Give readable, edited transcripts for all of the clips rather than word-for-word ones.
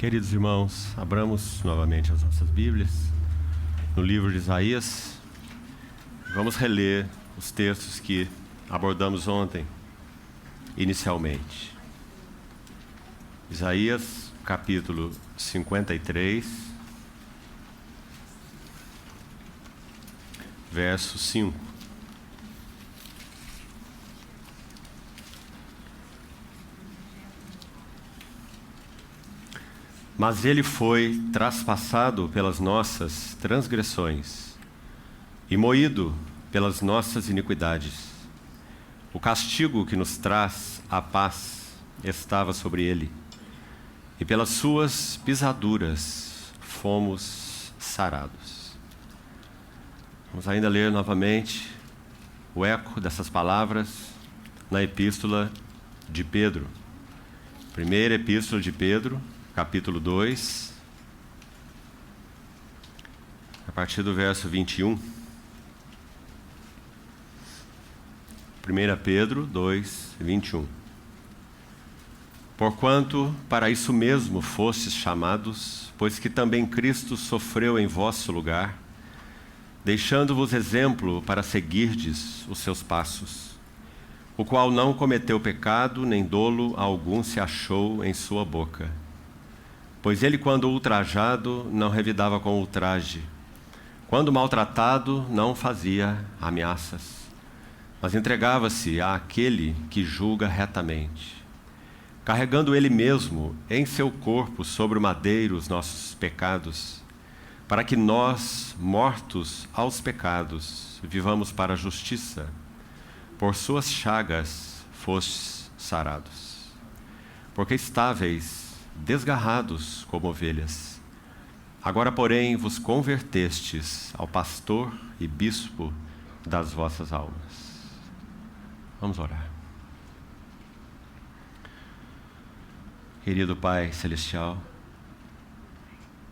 Queridos irmãos, abramos novamente as nossas Bíblias no livro de Isaías. Vamos reler os textos que abordamos ontem, inicialmente. Isaías, capítulo 53, verso 5. Mas ele foi traspassado pelas nossas transgressões e moído pelas nossas iniquidades. O castigo que nos traz a paz estava sobre ele, e pelas suas pisaduras fomos sarados. Vamos ainda ler novamente o eco dessas palavras na epístola de Pedro. Primeira epístola de Pedro, capítulo 2, a partir do verso 21. 1 Pedro 2, 21. Porquanto para isso mesmo fostes chamados, pois que também Cristo sofreu em vosso lugar, deixando-vos exemplo para seguirdes os seus passos, o qual não cometeu pecado, nem dolo algum se achou em sua boca. Pois ele, quando ultrajado, não revidava com ultraje. Quando maltratado, não fazia ameaças, mas entregava-se àquele que julga retamente, carregando ele mesmo em seu corpo sobre o madeiro os nossos pecados, para que nós, mortos aos pecados, vivamos para a justiça. Por suas chagas fostes sarados. Porque estáveis desgarrados como ovelhas, agora, porém, vos convertestes ao pastor e bispo das vossas almas. Vamos orar. Querido Pai Celestial,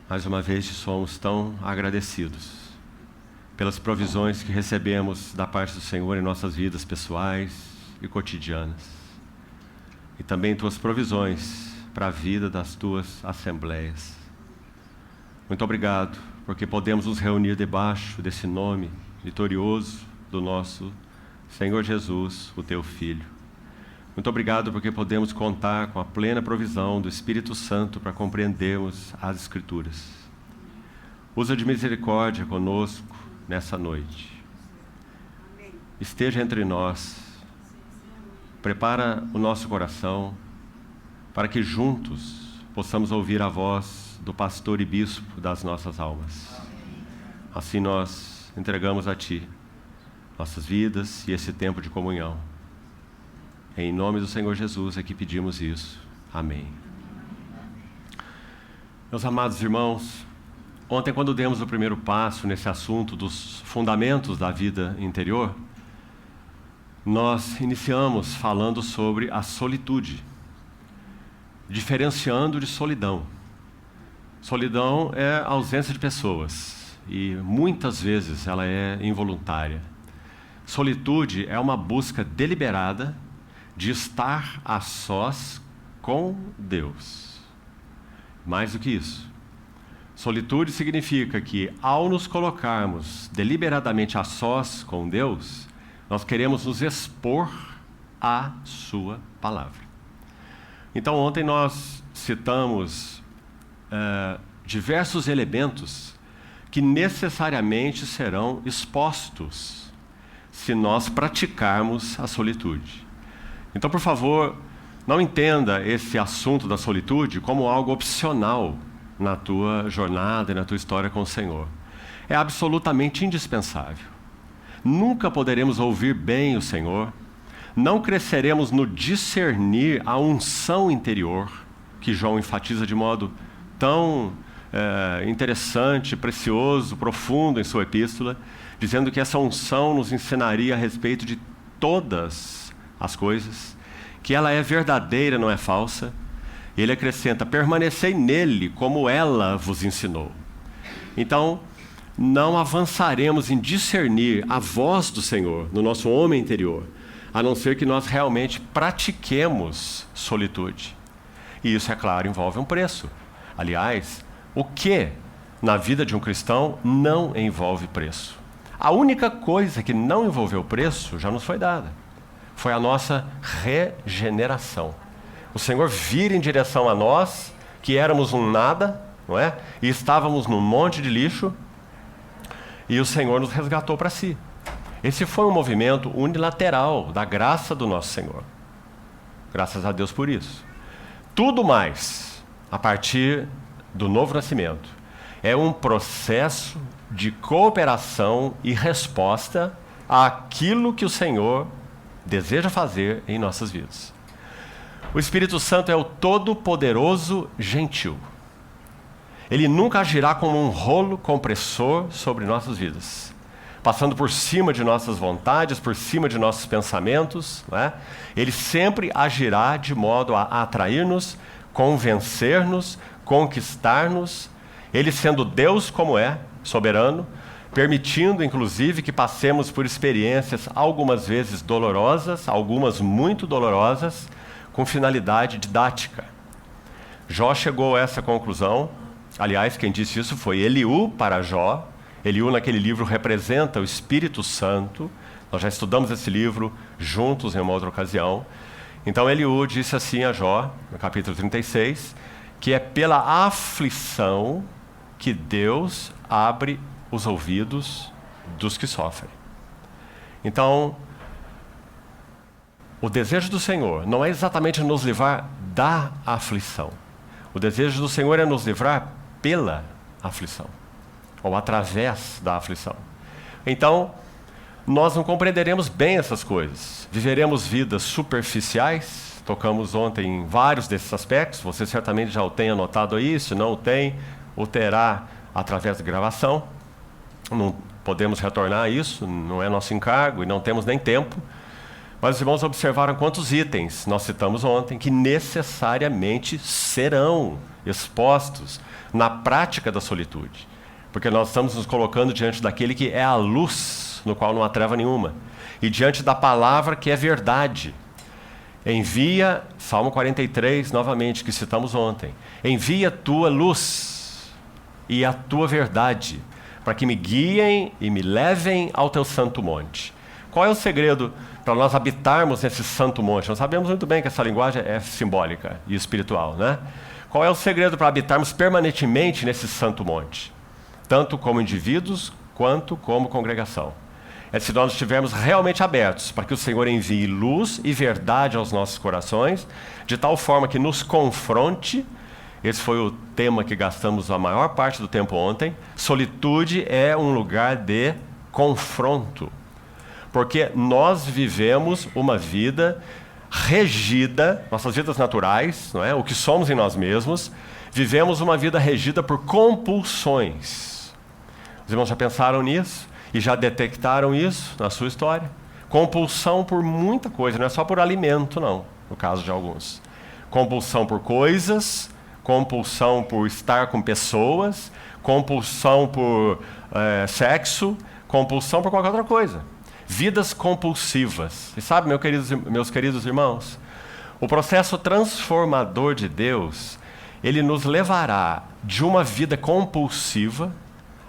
mais uma vez te somos tão agradecidos pelas provisões que recebemos da parte do Senhor em nossas vidas pessoais e cotidianas, e também tuas provisões para a vida das tuas assembleias. Muito obrigado, porque podemos nos reunir debaixo desse nome vitorioso do nosso Senhor Jesus, o teu Filho. Muito obrigado, porque podemos contar com a plena provisão do Espírito Santo para compreendermos as Escrituras. Usa de misericórdia conosco nessa noite. Esteja entre nós. Prepara o nosso coração para que juntos possamos ouvir a voz do pastor e bispo das nossas almas. Assim nós entregamos a Ti nossas vidas e esse tempo de comunhão. Em nome do Senhor Jesus é que pedimos isso. Amém. Meus amados irmãos, ontem, quando demos o primeiro passo nesse assunto dos fundamentos da vida interior, nós iniciamos falando sobre a solitude, diferenciando de solidão. Solidão é a ausência de pessoas e muitas vezes ela é involuntária. Solitude é uma busca deliberada de estar a sós com Deus. Mais do que isso, solitude significa que, ao nos colocarmos deliberadamente a sós com Deus, nós queremos nos expor à sua palavra. Então, ontem nós citamos diversos elementos que necessariamente serão expostos se nós praticarmos a solitude. Então, por favor, não entenda esse assunto da solitude como algo opcional na tua jornada e na tua história com o Senhor. É absolutamente indispensável. Nunca poderemos ouvir bem o Senhor, não cresceremos no discernir a unção interior, que João enfatiza de modo tão interessante, precioso, profundo em sua epístola, dizendo que essa unção nos ensinaria a respeito de todas as coisas, que ela é verdadeira, não é falsa. Ele acrescenta: permanecei nele como ela vos ensinou. Então, não avançaremos em discernir a voz do Senhor no nosso homem interior, a não ser que nós realmente pratiquemos solitude. E isso, é claro, envolve um preço. Aliás, o que na vida de um cristão não envolve preço? A única coisa que não envolveu preço já nos foi dada. Foi a nossa regeneração. O Senhor vira em direção a nós, que éramos um nada, não é? E estávamos num monte de lixo, e o Senhor nos resgatou para si. Esse foi um movimento unilateral da graça do nosso Senhor. Graças a Deus por isso. Tudo mais, a partir do novo nascimento, é um processo de cooperação e resposta àquilo que o Senhor deseja fazer em nossas vidas. O Espírito Santo é o todo-poderoso gentil. Ele nunca agirá como um rolo compressor sobre nossas vidas, passando por cima de nossas vontades, por cima de nossos pensamentos, não é? Ele sempre agirá de modo a atrair-nos, convencer-nos, conquistar-nos, ele sendo Deus como é, soberano, permitindo inclusive que passemos por experiências algumas vezes dolorosas, algumas muito dolorosas, com finalidade didática. Jó chegou a essa conclusão. Aliás, quem disse isso foi Eliú para Jó. Eliú, naquele livro, representa o Espírito Santo. Nós já estudamos esse livro juntos em uma outra ocasião. Então, Eliú disse assim a Jó, no capítulo 36, que é pela aflição que Deus abre os ouvidos dos que sofrem. Então, o desejo do Senhor não é exatamente nos livrar da aflição. O desejo do Senhor é nos livrar pela aflição, ou através da aflição. Então, nós não compreenderemos bem essas coisas. Viveremos vidas superficiais. Tocamos ontem em vários desses aspectos. Você certamente já o tem anotado aí. Se não o tem, o terá através de gravação. Não podemos retornar a isso, não é nosso encargo e não temos nem tempo. Mas os irmãos observaram quantos itens nós citamos ontem que necessariamente serão expostos na prática da solitude. Porque nós estamos nos colocando diante daquele que é a luz, no qual não há treva nenhuma. E diante da palavra que é verdade. Envia, Salmo 43, novamente, que citamos ontem. Envia a tua luz e a tua verdade, para que me guiem e me levem ao teu santo monte. Qual é o segredo para nós habitarmos nesse santo monte? Nós sabemos muito bem que essa linguagem é simbólica e espiritual, né? Qual é o segredo para habitarmos permanentemente nesse santo monte? Tanto como indivíduos, quanto como congregação. É se nós estivermos realmente abertos para que o Senhor envie luz e verdade aos nossos corações, de tal forma que nos confronte. Esse foi o tema que gastamos a maior parte do tempo ontem. Solitude é um lugar de confronto. Porque nós vivemos uma vida regida, nossas vidas naturais, não é? O que somos em nós mesmos, vivemos uma vida regida por compulsões. Os irmãos já pensaram nisso? E já detectaram isso na sua história? Compulsão por muita coisa, não é só por alimento, não, no caso de alguns. Compulsão por coisas, compulsão por estar com pessoas, compulsão por sexo, compulsão por qualquer outra coisa. Vidas compulsivas. E sabe, meus queridos irmãos, o processo transformador de Deus, ele nos levará de uma vida compulsiva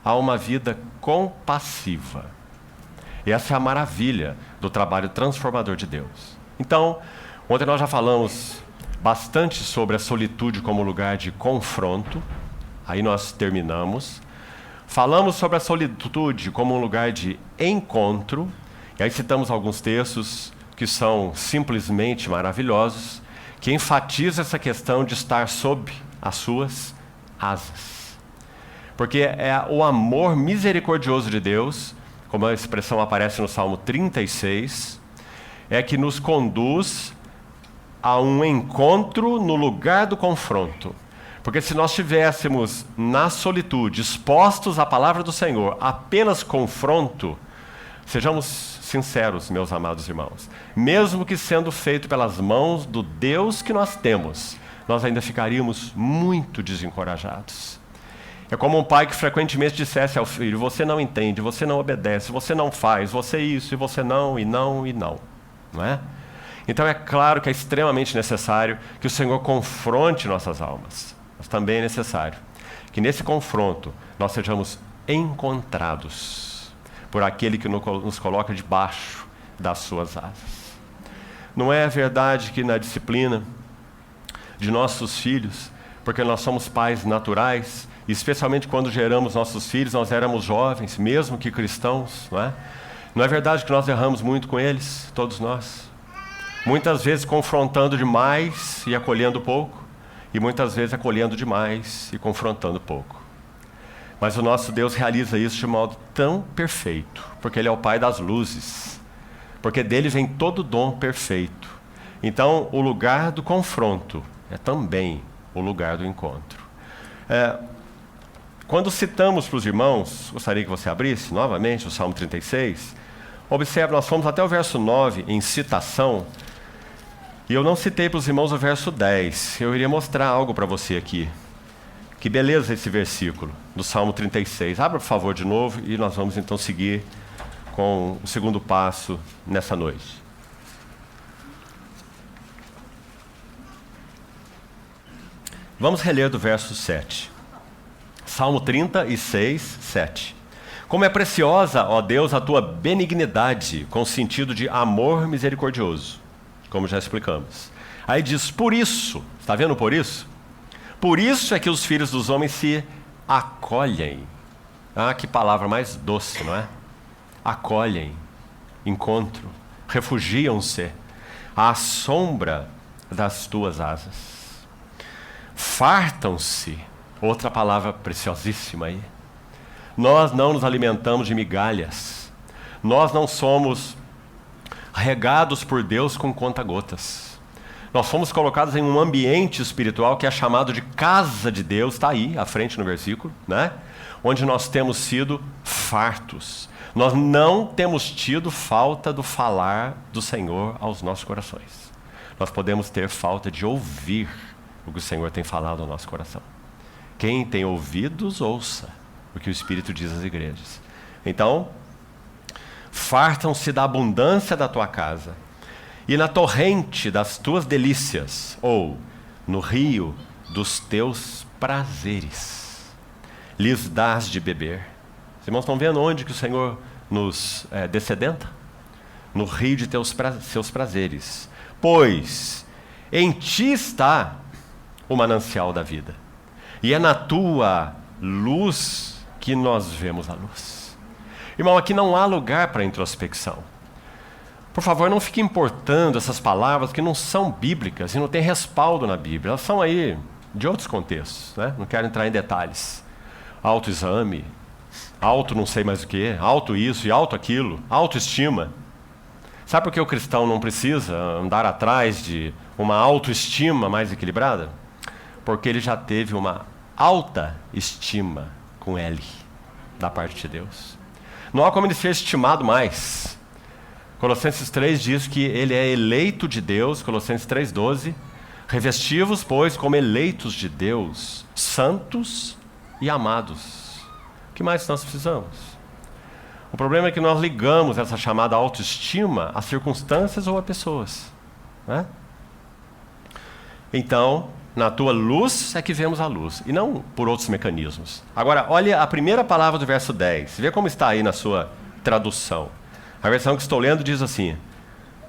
a uma vida compassiva. E essa é a maravilha do trabalho transformador de Deus. Então, ontem nós já falamos bastante sobre a solitude como lugar de confronto. Aí nós terminamos. Falamos sobre a solitude como um lugar de encontro. E aí citamos alguns textos que são simplesmente maravilhosos, que enfatizam essa questão de estar sob as suas asas. Porque é o amor misericordioso de Deus, como a expressão aparece no Salmo 36, é que nos conduz a um encontro no lugar do confronto. Porque se nós estivéssemos na solitude, expostos à palavra do Senhor, apenas confronto, sejamos sinceros, meus amados irmãos, mesmo que sendo feito pelas mãos do Deus que nós temos, nós ainda ficaríamos muito desencorajados. É como um pai que frequentemente dissesse ao filho: você não entende, você não obedece, você não faz, você isso, e você não, e não, e não. Não é? Então é claro que é extremamente necessário que o Senhor confronte nossas almas. mas também é necessário que nesse confronto nós sejamos encontrados por aquele que nos coloca debaixo das suas asas. Não é verdade que na disciplina de nossos filhos, porque nós somos pais naturais, especialmente quando geramos nossos filhos, nós éramos jovens, mesmo que cristãos, não é? Não é verdade que nós erramos muito com eles, todos nós? Muitas vezes confrontando demais e acolhendo pouco, e muitas vezes acolhendo demais e confrontando pouco. Mas o nosso Deus realiza isso de modo tão perfeito, porque Ele é o Pai das luzes, porque dele vem todo o dom perfeito. Então, o lugar do confronto é também o lugar do encontro. Quando citamos para os irmãos, gostaria que você abrisse novamente o Salmo 36. Observe, nós fomos até o verso 9 em citação, e eu não citei para os irmãos o verso 10. Eu iria mostrar algo para você aqui. Que beleza esse versículo do Salmo 36. Abra, por favor, de novo, e nós vamos então seguir com o segundo passo nessa noite. Vamos reler do verso 7. Salmo 36, 7. Como é preciosa, ó Deus, a tua benignidade, com sentido de amor misericordioso, como já explicamos. Aí diz, por isso, está vendo por isso? Por isso é que os filhos dos homens se acolhem. Ah, que palavra mais doce, não é? Acolhem, encontro, refugiam-se à sombra das tuas asas. Fartam-se, outra palavra preciosíssima aí. Nós não nos alimentamos de migalhas. Nós não somos regados por Deus com conta-gotas. Nós fomos colocados em um ambiente espiritual que é chamado de casa de Deus, está aí, à frente no versículo, né? Onde nós temos sido fartos. Nós não temos tido falta do falar do Senhor aos nossos corações. Nós podemos ter falta de ouvir o que o Senhor tem falado ao nosso coração. Quem tem ouvidos, ouça o que o Espírito diz às igrejas. Então, fartam-se da abundância da tua casa, e na torrente das tuas delícias, ou no rio dos teus prazeres, lhes dás de beber. Os irmãos estão vendo onde que o Senhor nos descedenta? No rio de seus prazeres. Pois em ti está o manancial da vida, e é na tua luz que nós vemos a luz. Irmão, aqui não há lugar para introspecção. Por favor, não fique importando essas palavras que não são bíblicas e não têm respaldo na Bíblia. Elas são aí de outros contextos, né? Não quero entrar em detalhes. Autoexame, auto não sei mais o que, auto isso e auto aquilo, autoestima. Sabe por que o cristão não precisa andar atrás de uma autoestima mais equilibrada? Porque ele já teve uma alta estima com Ele, da parte de Deus. Não há como ele ser estimado mais. Colossenses 3 diz que ele é eleito de Deus, Colossenses 3,12. Revesti-vos, pois, como eleitos de Deus, santos e amados. O que mais nós precisamos? O problema é que nós ligamos essa chamada autoestima a circunstâncias ou a pessoas, né? Então, na tua luz é que vemos a luz, e não por outros mecanismos. Agora, olha a primeira palavra do verso 10. Vê como está aí na sua tradução. A versão que estou lendo diz assim: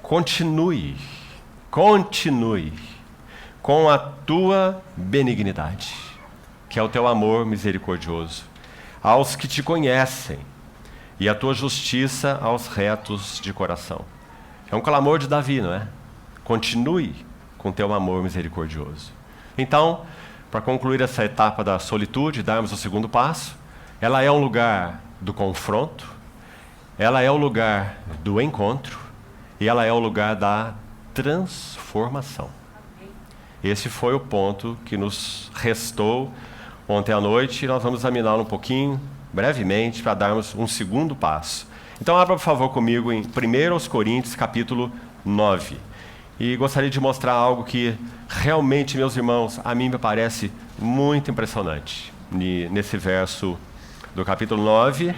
continue com a tua benignidade, que é o teu amor misericordioso, aos que te conhecem, e a tua justiça aos retos de coração. É um clamor de Davi, não é? Continue com teu amor misericordioso. Então, para concluir essa etapa da solitude, darmos o segundo passo, ela é um lugar do confronto, ela é o lugar do encontro, e ela é o lugar da transformação. Esse foi o ponto que nos restou ontem à noite, e nós vamos examiná-lo um pouquinho, brevemente, para darmos um segundo passo. Então, abra, por favor, comigo em 1 Coríntios, capítulo 9. E gostaria de mostrar algo que realmente, meus irmãos, a mim me parece muito impressionante. Nesse verso do capítulo 9,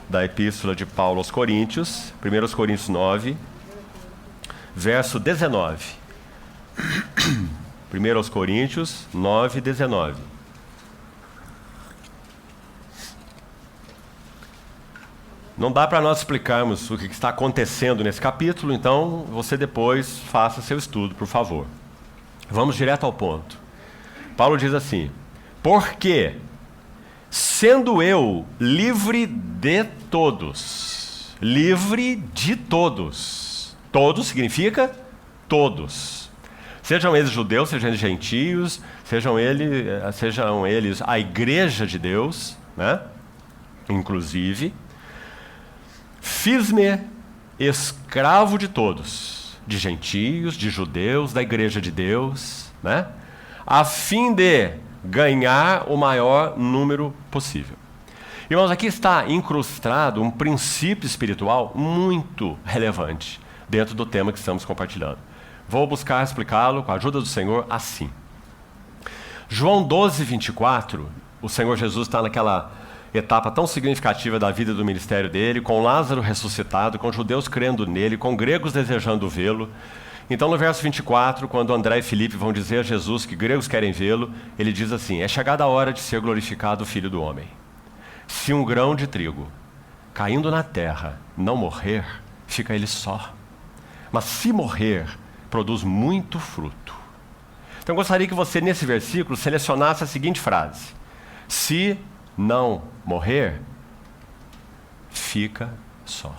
da Epístola de Paulo aos Coríntios, 1 Coríntios 9, verso 19. 1 Coríntios 9, 19. Não dá para nós explicarmos o que está acontecendo nesse capítulo, então você depois faça seu estudo, por favor. Vamos direto ao ponto. Paulo diz assim: porque, sendo eu livre de todos, todos significa todos, sejam eles judeus, sejam eles gentios, sejam eles a igreja de Deus, né? Inclusive, fiz-me escravo de todos, de gentios, de judeus, da igreja de Deus, né? A fim de ganhar o maior número possível. Irmãos, aqui está incrustado um princípio espiritual muito relevante dentro do tema que estamos compartilhando. Vou buscar explicá-lo com a ajuda do Senhor assim. João 12, 24, o Senhor Jesus está naquela etapa tão significativa da vida do ministério dele, com Lázaro ressuscitado, com judeus crendo nele, com gregos desejando vê-lo. Então, no verso 24, quando André e Filipe vão dizer a Jesus que gregos querem vê-lo, ele diz assim: é chegada a hora de ser glorificado o Filho do Homem. Se um grão de trigo caindo na terra não morrer, fica ele só. Mas se morrer, produz muito fruto. Então, eu gostaria que você, nesse versículo, selecionasse a seguinte frase: se não morrer, fica só.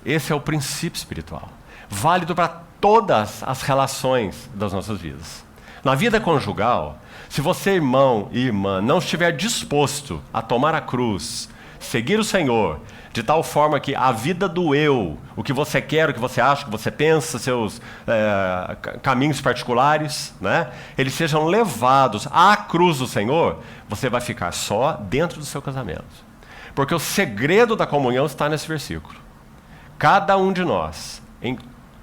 Esse é o princípio espiritual, válido para todas as relações das nossas vidas. Na vida conjugal, se você, irmão e irmã, não estiver disposto a tomar a cruz, seguir o Senhor, de tal forma que a vida do eu, o que você quer, o que você acha, o que você pensa, seus caminhos particulares, né, eles sejam levados à cruz do Senhor, você vai ficar só dentro do seu casamento. Porque o segredo da comunhão está nesse versículo. Cada um de nós, em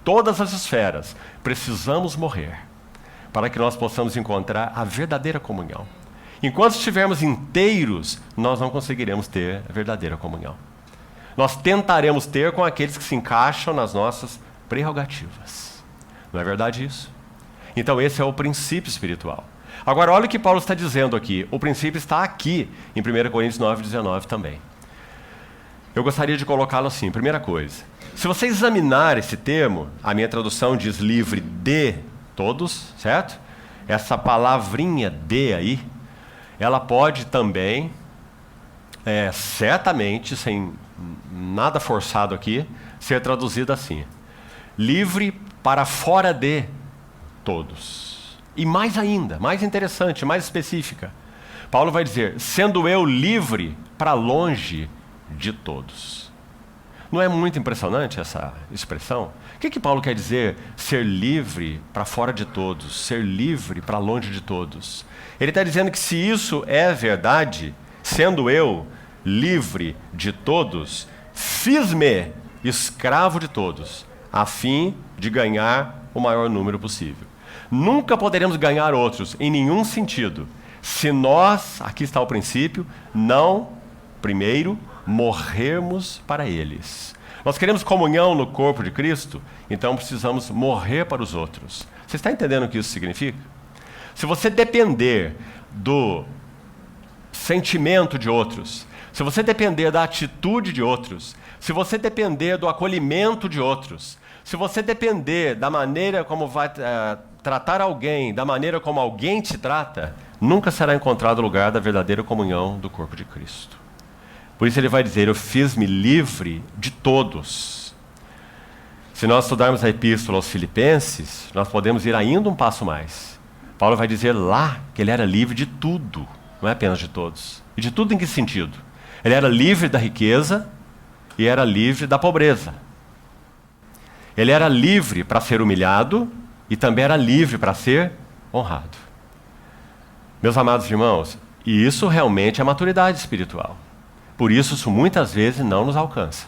todas as esferas, precisamos morrer para que nós possamos encontrar a verdadeira comunhão. Enquanto estivermos inteiros, nós não conseguiremos ter a verdadeira comunhão. Nós tentaremos ter com aqueles que se encaixam nas nossas prerrogativas. Não é verdade isso? Então esse é o princípio espiritual. Agora olha o que Paulo está dizendo aqui. O princípio está aqui em 1 Coríntios 9, 19 também. Eu gostaria de colocá-lo assim. Primeira coisa, se você examinar esse termo, a minha tradução diz livre de todos, certo? Essa palavrinha de aí, ela pode também, certamente, sem nada forçado aqui, ser traduzida assim: livre para fora de todos. E mais ainda, mais interessante, mais específica, Paulo vai dizer: sendo eu livre para longe de todos. Não é muito impressionante essa expressão? O que Paulo quer dizer ser livre para fora de todos, ser livre para longe de todos? Ele está dizendo que se isso é verdade, sendo eu livre de todos, fiz-me escravo de todos, a fim de ganhar o maior número possível. Nunca poderemos ganhar outros em nenhum sentido, se nós, aqui está o princípio, não, primeiro, morrermos para eles. Nós queremos comunhão no corpo de Cristo, então precisamos morrer para os outros. Você está entendendo o que isso significa? Se você depender do sentimento de outros, se você depender da atitude de outros, se você depender do acolhimento de outros, se você depender da maneira como vai tratar alguém, da maneira como alguém te trata, nunca será encontrado o lugar da verdadeira comunhão do corpo de Cristo. Por isso ele vai dizer: eu fiz-me livre de todos. Se nós estudarmos a epístola aos Filipenses, nós podemos ir ainda um passo mais. Paulo vai dizer lá que ele era livre de tudo, não é apenas de todos. E de tudo em que sentido? Ele era livre da riqueza e era livre da pobreza. Ele era livre para ser humilhado e também era livre para ser honrado. Meus amados irmãos, e isso realmente é maturidade espiritual. Por isso muitas vezes não nos alcança.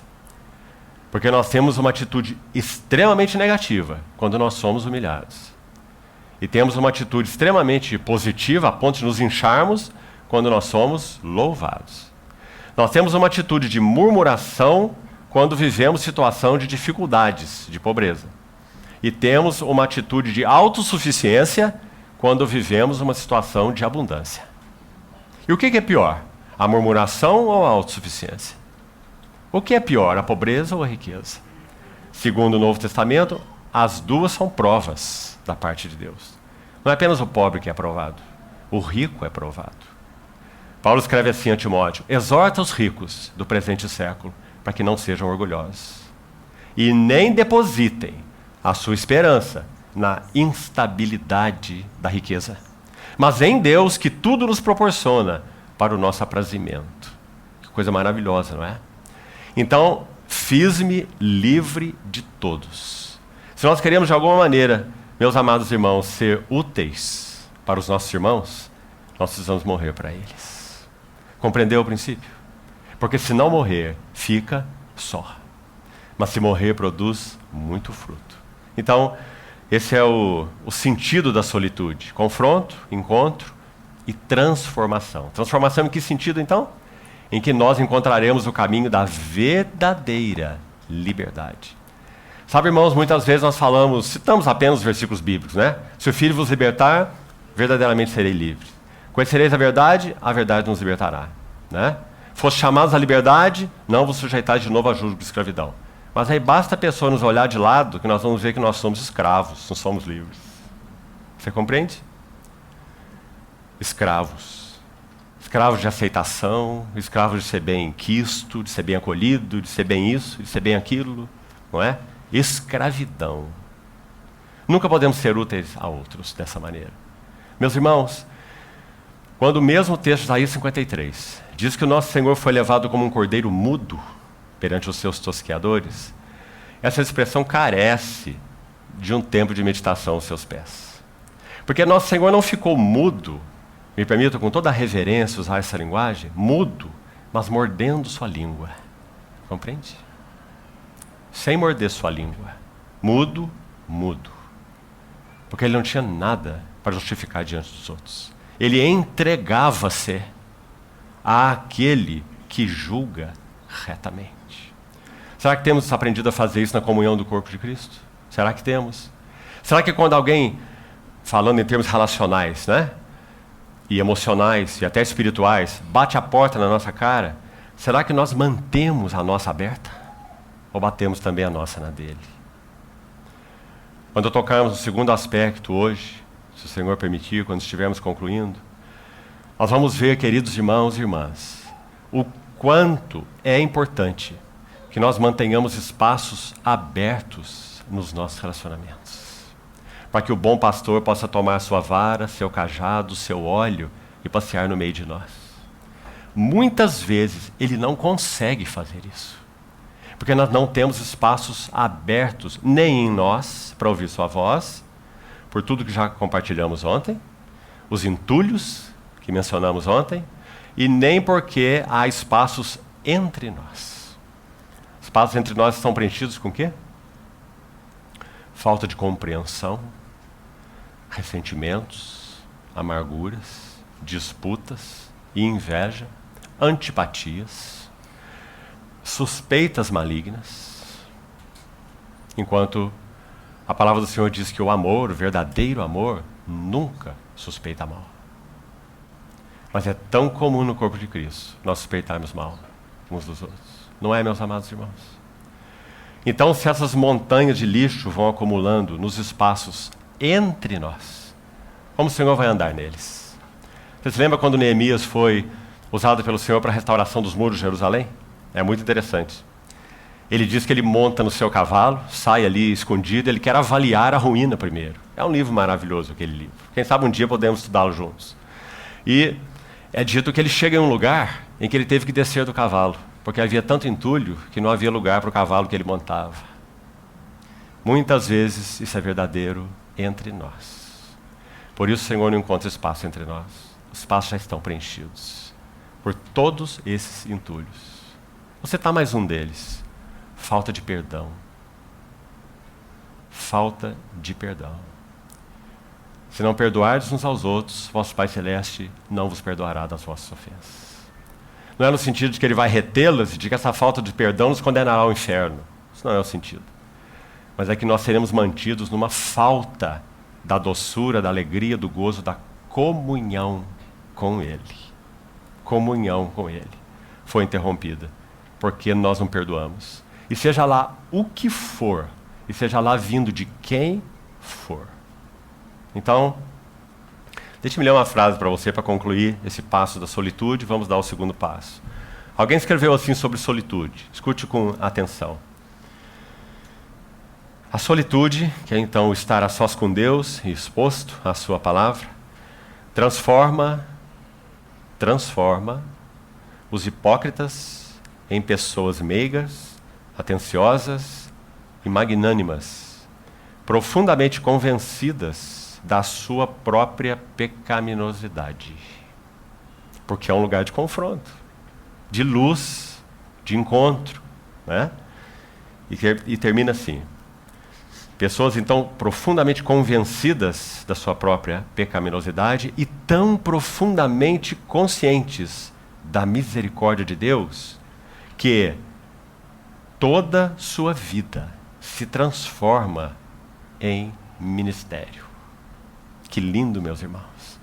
Porque nós temos uma atitude extremamente negativa quando nós somos humilhados. E temos uma atitude extremamente positiva a ponto de nos incharmos quando nós somos louvados. Nós temos uma atitude de murmuração quando vivemos situação de dificuldades, de pobreza. E temos uma atitude de autossuficiência quando vivemos uma situação de abundância. E o que é pior? A murmuração ou a autossuficiência? O que é pior, a pobreza ou a riqueza? Segundo o Novo Testamento, as duas são provas da parte de Deus. Não é apenas o pobre que é provado, o rico é provado. Paulo escreve assim a Timóteo: exorta os ricos do presente século para que não sejam orgulhosos e nem depositem a sua esperança na instabilidade da riqueza, mas em Deus, que tudo nos proporciona para o nosso aprazimento. Que coisa maravilhosa, não é? Então, fiz-me livre de todos. Se nós queremos de alguma maneira, meus amados irmãos, ser úteis para os nossos irmãos, nós precisamos morrer para eles. Compreendeu o princípio? Porque se não morrer, fica só. Mas se morrer, produz muito fruto. Então, esse é o sentido da solitude. Confronto, encontro e transformação. Transformação em que sentido, então? Em que nós encontraremos o caminho da verdadeira liberdade. Sabe, irmãos, muitas vezes nós citamos apenas os versículos bíblicos, né? Se o Filho vos libertar, verdadeiramente serei livre. Conhecereis a verdade nos libertará, né? Foste chamados à liberdade, não vos sujeitais de novo a jugo de escravidão. Mas aí basta a pessoa nos olhar de lado que nós vamos ver que nós somos escravos, não somos livres. Você compreende? Escravos. Escravos de aceitação, escravos de ser bem quisto, de ser bem acolhido, de ser bem isso, de ser bem aquilo, não é? Escravidão. Nunca podemos ser úteis a outros dessa maneira. Meus irmãos, quando o mesmo texto, Isaías 53, diz que o nosso Senhor foi levado como um cordeiro mudo perante os seus tosqueadores, essa expressão carece de um tempo de meditação aos seus pés. Porque nosso Senhor não ficou mudo, me permita com toda a reverência usar essa linguagem, mudo, mas mordendo sua língua. Compreende? Sem morder sua língua. Mudo, mudo. Porque ele não tinha nada para justificar diante dos outros. Ele entregava-se àquele que julga retamente. Será que temos aprendido a fazer isso na comunhão do corpo de Cristo? Será que temos? Será que quando alguém, falando em termos relacionais, né? E emocionais, e até espirituais, bate a porta na nossa cara, será que nós mantemos a nossa aberta? Ou batemos também a nossa na dele? Quando tocarmos no segundo aspecto hoje, se o Senhor permitir, quando estivermos concluindo, nós vamos ver, queridos irmãos e irmãs, o quanto é importante que nós mantenhamos espaços abertos nos nossos relacionamentos, para que o bom pastor possa tomar sua vara, seu cajado, seu óleo e passear no meio de nós. Muitas vezes ele não consegue fazer isso, porque nós não temos espaços abertos nem em nós para ouvir sua voz, por tudo que já compartilhamos ontem, os entulhos que mencionamos ontem, e nem porque há espaços entre nós. Espaços entre nós estão preenchidos com o quê? Falta de compreensão, ressentimentos, amarguras, disputas e inveja, antipatias, suspeitas malignas. Enquanto a palavra do Senhor diz que o amor, o verdadeiro amor, nunca suspeita mal. Mas é tão comum no corpo de Cristo nós suspeitarmos mal uns dos outros. Não é, meus amados irmãos? Então, se essas montanhas de lixo vão acumulando nos espaços entre nós, como o Senhor vai andar neles? Você se lembra quando Neemias foi usado pelo Senhor para a restauração dos muros de Jerusalém? É muito interessante. Ele diz que ele monta no seu cavalo, sai ali escondido, ele quer avaliar a ruína primeiro. É um livro maravilhoso aquele livro. Quem sabe um dia podemos estudá-lo juntos. E é dito que ele chega em um lugar em que ele teve que descer do cavalo, porque havia tanto entulho que não havia lugar para o cavalo que ele montava. Muitas vezes isso é verdadeiro entre nós. Por isso o Senhor não encontra espaço entre nós. Os espaços já estão preenchidos por todos esses entulhos. Você está mais um deles. Falta de perdão. Falta de perdão. Se não perdoardes uns aos outros, vosso Pai Celeste não vos perdoará das vossas ofensas. Não é no sentido de que ele vai retê-las e de que essa falta de perdão nos condenará ao inferno. Isso não é o sentido. mas é que nós seremos mantidos numa falta da doçura, da alegria, do gozo, da comunhão com Ele. Comunhão com Ele foi interrompida, porque nós não perdoamos. E seja lá o que for, e seja lá vindo de quem for. Então, deixe-me ler uma frase para você para concluir esse passo da solitude. Vamos dar o segundo passo. Alguém escreveu assim sobre solitude. Escute com atenção. A solitude, que é então estar a sós com Deus e exposto à sua palavra, transforma os hipócritas em pessoas meigas, atenciosas e magnânimas, profundamente convencidas da sua própria pecaminosidade. Porque é um lugar de confronto, de luz, de encontro, né? E termina assim. Pessoas, então, profundamente convencidas da sua própria pecaminosidade e tão profundamente conscientes da misericórdia de Deus, que toda sua vida se transforma em ministério. Que lindo, meus irmãos.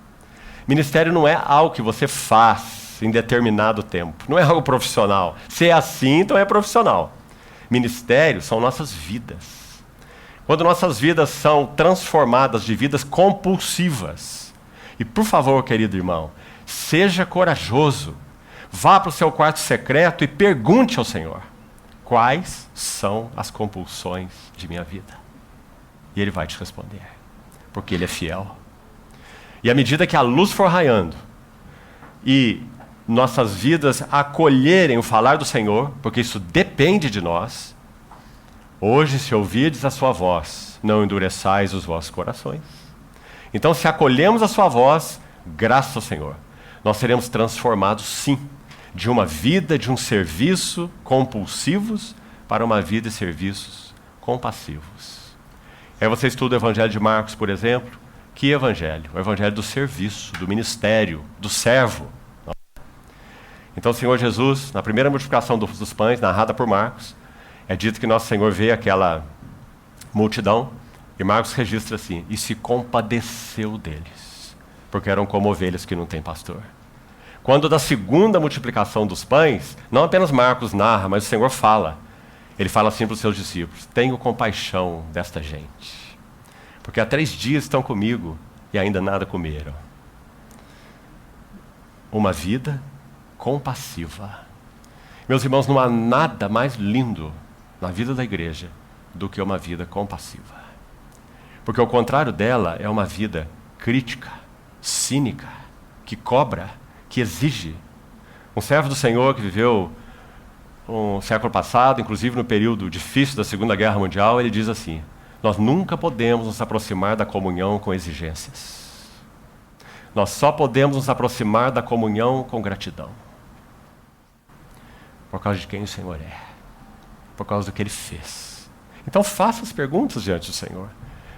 Ministério não é algo que você faz em determinado tempo. Não é algo profissional. Se é assim, então é profissional. Ministério são nossas vidas. Quando nossas vidas são transformadas de vidas compulsivas. E por favor, querido irmão, seja corajoso. Vá para o seu quarto secreto e pergunte ao Senhor: quais são as compulsões de minha vida? E Ele vai te responder, porque Ele é fiel. E à medida que a luz for raiando e nossas vidas acolherem o falar do Senhor, porque isso depende de nós, hoje, se ouvirdes a sua voz, não endureçais os vossos corações. Então, se acolhemos a sua voz, graças ao Senhor, nós seremos transformados, sim, de uma vida, de um serviço compulsivos, para uma vida e serviços compassivos. Aí você estuda o Evangelho de Marcos, por exemplo. Que evangelho? O evangelho do serviço, do ministério, do servo. Então, o Senhor Jesus, na primeira multiplicação dos pães, narrada por Marcos, é dito que Nosso Senhor vê aquela multidão, e Marcos registra assim: e se compadeceu deles, porque eram como ovelhas que não têm pastor. Quando da segunda multiplicação dos pães, não apenas Marcos narra, mas o Senhor fala. Ele fala assim para os seus discípulos: tenho compaixão desta gente, porque há 3 dias estão comigo e ainda nada comeram. Uma vida compassiva. Meus irmãos, não há nada mais lindo na vida da igreja do que uma vida compassiva. Porque o contrário dela é uma vida crítica, cínica, que cobra, que exige. Um servo do Senhor que viveu um século passado, inclusive no período difícil da Segunda Guerra Mundial, ele diz assim: nós nunca podemos nos aproximar da comunhão com exigências. Nós só podemos nos aproximar da comunhão com gratidão. Por causa de quem o Senhor é. Por causa do que Ele fez. Então faça as perguntas diante do Senhor.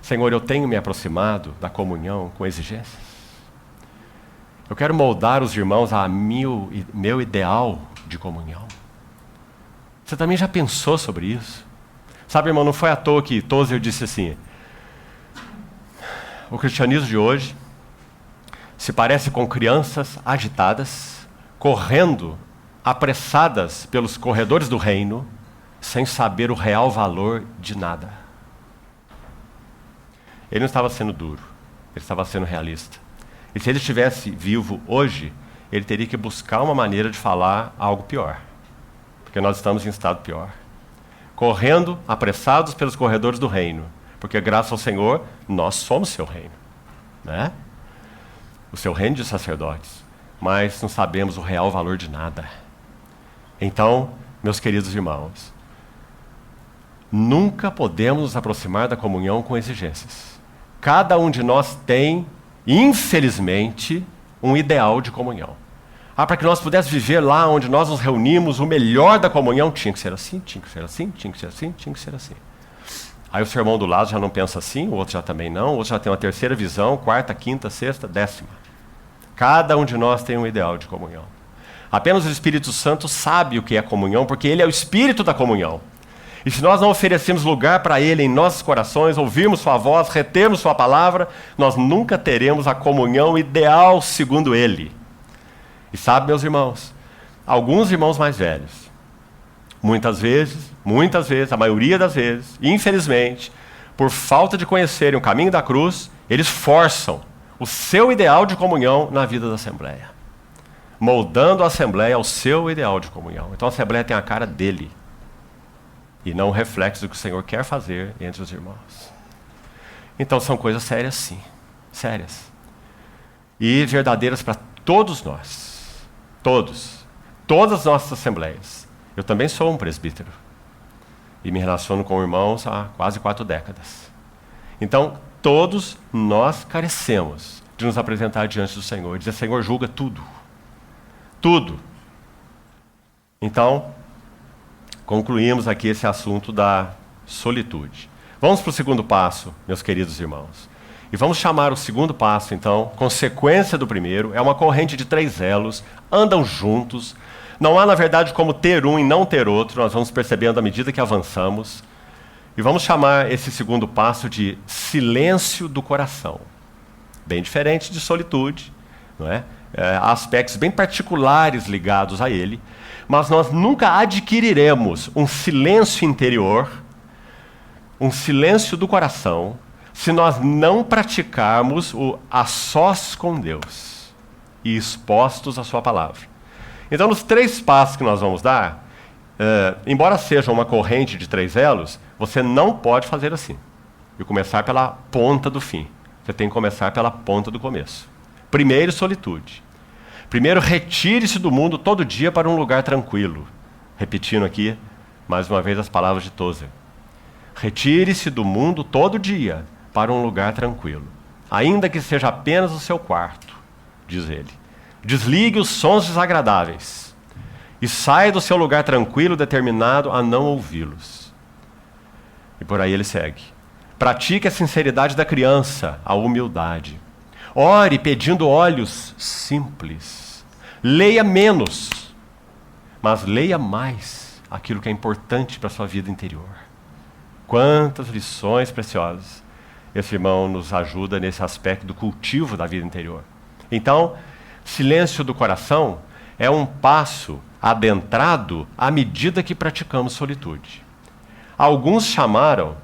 Senhor, eu tenho me aproximado da comunhão com exigências? Eu quero moldar os irmãos a meu ideal de comunhão. Você também já pensou sobre isso? Sabe, irmão, não foi à toa que Tozer disse assim: o cristianismo de hoje se parece com crianças agitadas, correndo, apressadas pelos corredores do reino, sem saber o real valor de nada. Ele não estava sendo duro, ele estava sendo realista. E se ele estivesse vivo hoje, ele teria que buscar uma maneira de falar algo pior. Porque nós estamos em estado pior. Correndo, apressados pelos corredores do reino. Porque graças ao Senhor, nós somos seu reino. Né? O seu reino de sacerdotes. Mas não sabemos o real valor de nada. Então, meus queridos irmãos, nunca podemos nos aproximar da comunhão com exigências. Cada um de nós tem, infelizmente, um ideal de comunhão. Para que nós pudéssemos viver lá onde nós nos reunimos, o melhor da comunhão tinha que ser assim, tinha que ser assim, tinha que ser assim, tinha que ser assim. Aí o seu irmão do lado já não pensa assim, o outro já também não, o outro já tem uma terceira visão, 4ª, 5ª, 6ª, 10ª. Cada um de nós tem um ideal de comunhão. Apenas o Espírito Santo sabe o que é comunhão, porque Ele é o Espírito da comunhão. E se nós não oferecemos lugar para Ele em nossos corações, ouvirmos Sua voz, retermos Sua palavra, nós nunca teremos a comunhão ideal segundo Ele. E sabe, meus irmãos, alguns irmãos mais velhos, muitas vezes, a maioria das vezes, infelizmente, por falta de conhecerem o caminho da cruz, eles forçam o seu ideal de comunhão na vida da Assembleia, moldando a Assembleia ao seu ideal de comunhão. Então a Assembleia tem a cara dele, e não o reflexo do que o Senhor quer fazer entre os irmãos. Então são coisas sérias, sim, sérias, e verdadeiras para todos nós, todas as nossas Assembleias. Eu também sou um presbítero, e me relaciono com irmãos há quase 4 décadas. Então, todos nós carecemos de nos apresentar diante do Senhor, dizer: Senhor, julga tudo. Tudo. Então, concluímos aqui esse assunto da solitude. Vamos para o segundo passo, meus queridos irmãos. E vamos chamar o segundo passo, então, consequência do primeiro, é uma corrente de 3 elos, andam juntos. Não há, na verdade, como ter um e não ter outro, nós vamos percebendo à medida que avançamos. E vamos chamar esse segundo passo de silêncio do coração. Bem diferente de solitude, não é? Há aspectos bem particulares ligados a ele, mas nós nunca adquiriremos um silêncio interior, um silêncio do coração, se nós não praticarmos o a sós com Deus e expostos à sua palavra. Então, nos 3 passos que nós vamos dar, embora seja uma corrente de 3 elos, você não pode fazer assim e começar pela ponta do fim. Você tem que começar pela ponta do começo. Primeiro, solitude. Primeiro, retire-se do mundo todo dia para um lugar tranquilo. Repetindo aqui, mais uma vez, as palavras de Tozer. Retire-se do mundo todo dia para um lugar tranquilo, ainda que seja apenas o seu quarto, diz ele. Desligue os sons desagradáveis e saia do seu lugar tranquilo determinado a não ouvi-los. E por aí ele segue. Pratique a sinceridade da criança, a humildade. Ore pedindo olhos simples. Leia menos, mas leia mais aquilo que é importante para a sua vida interior. Quantas lições preciosas esse irmão nos ajuda nesse aspecto do cultivo da vida interior. Então, silêncio do coração é um passo adentrado à medida que praticamos solitude. Alguns chamaram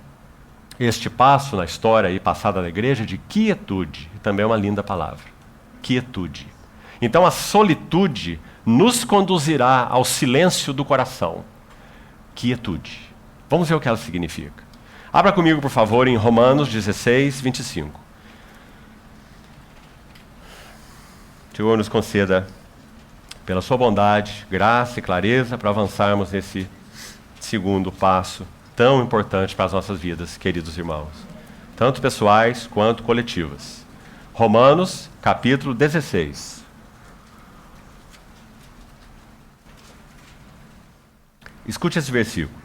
este passo na história aí passada da igreja de quietude. Também é uma linda palavra. Quietude. Então a solitude nos conduzirá ao silêncio do coração. Quietude. Vamos ver o que ela significa. Abra comigo, por favor, em Romanos 16, 25. O Senhor nos conceda, pela sua bondade, graça e clareza para avançarmos nesse segundo passo tão importante para as nossas vidas, queridos irmãos, tanto pessoais quanto coletivas. Romanos, capítulo 16. Escute esse versículo.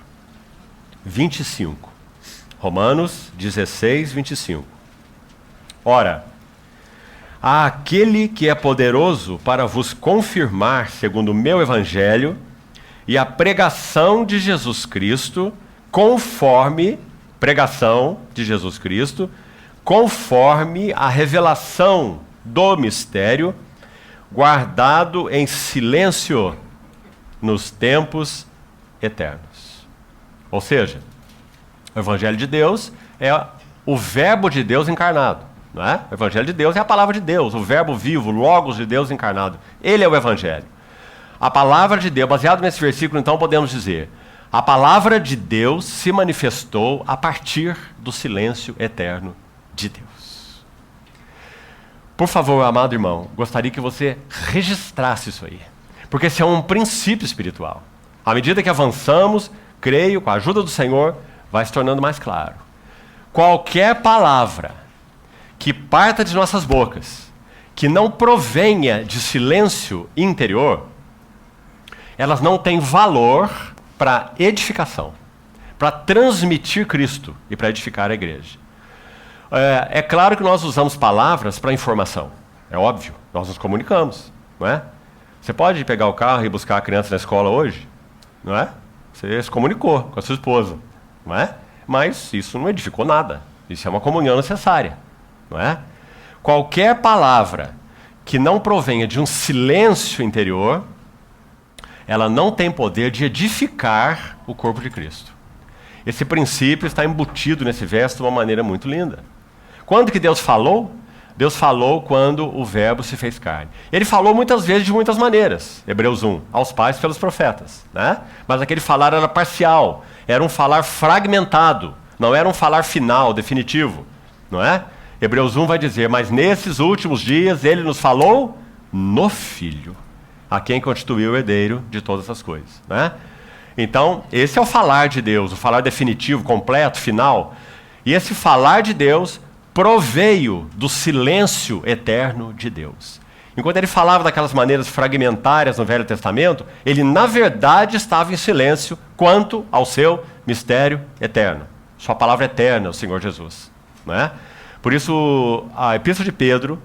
25. Romanos 16, 25. Ora, há aquele que é poderoso para vos confirmar, segundo o meu evangelho, e a pregação de Jesus Cristo, conforme a revelação do mistério, guardado em silêncio nos tempos eternos. Ou seja, o Evangelho de Deus é o Verbo de Deus encarnado. Não é? O Evangelho de Deus é a palavra de Deus, o Verbo vivo, o Logos de Deus encarnado. Ele é o Evangelho. A palavra de Deus, baseado nesse versículo, então, podemos dizer: a palavra de Deus se manifestou a partir do silêncio eterno de Deus. Por favor, amado irmão, gostaria que você registrasse isso aí, porque esse é um princípio espiritual. À medida que avançamos, creio, com a ajuda do Senhor, vai se tornando mais claro. Qualquer palavra que parta de nossas bocas, que não provenha de silêncio interior, elas não têm valor para edificação, para transmitir Cristo e para edificar a igreja. É claro que nós usamos palavras para informação, é óbvio, nós nos comunicamos, não é? Você pode pegar o carro e buscar a criança na escola hoje, não é? Você se comunicou com a sua esposa, não é? Mas isso não edificou nada. Isso é uma comunhão necessária, não é? Qualquer palavra que não provenha de um silêncio interior, ela não tem poder de edificar o corpo de Cristo. Esse princípio está embutido nesse verso de uma maneira muito linda. Quando que Deus falou? Deus falou quando o verbo se fez carne. Ele falou muitas vezes de muitas maneiras. Hebreus 1, aos pais pelos profetas, né? Mas aquele falar era parcial, era um falar fragmentado, não era um falar final, definitivo, não é? Hebreus 1 vai dizer, mas nesses últimos dias ele nos falou no Filho, a quem constituiu o herdeiro de todas as coisas, né? Então, esse é o falar de Deus, o falar definitivo, completo, final. E esse falar de Deus proveio do silêncio eterno de Deus. Enquanto ele falava daquelas maneiras fragmentárias no Velho Testamento, ele na verdade estava em silêncio quanto ao seu mistério eterno. Sua palavra eterna, o Senhor Jesus, né? Por isso, a Epístola de Pedro,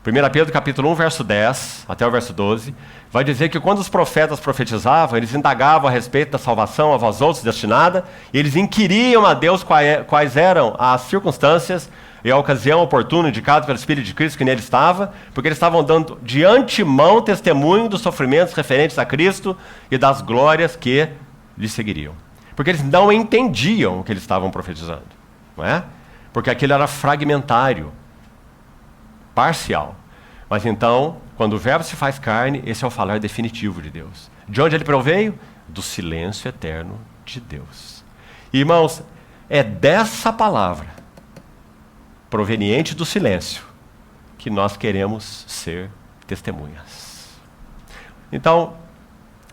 1 Pedro capítulo 1, verso 10, até o verso 12, vai dizer que quando os profetas profetizavam, eles indagavam a respeito da salvação a vós outros destinada, e eles inquiriam a Deus quais eram as circunstâncias e a ocasião oportuna indicada pelo Espírito de Cristo que nele estava, porque eles estavam dando de antemão testemunho dos sofrimentos referentes a Cristo e das glórias que lhe seguiriam. Porque eles não entendiam o que eles estavam profetizando, não é? Porque aquilo era fragmentário, parcial. Mas então, quando o verbo se faz carne, esse é o falar definitivo de Deus. De onde ele proveio? Do silêncio eterno de Deus. Irmãos, é dessa palavra, proveniente do silêncio, que nós queremos ser testemunhas. Então,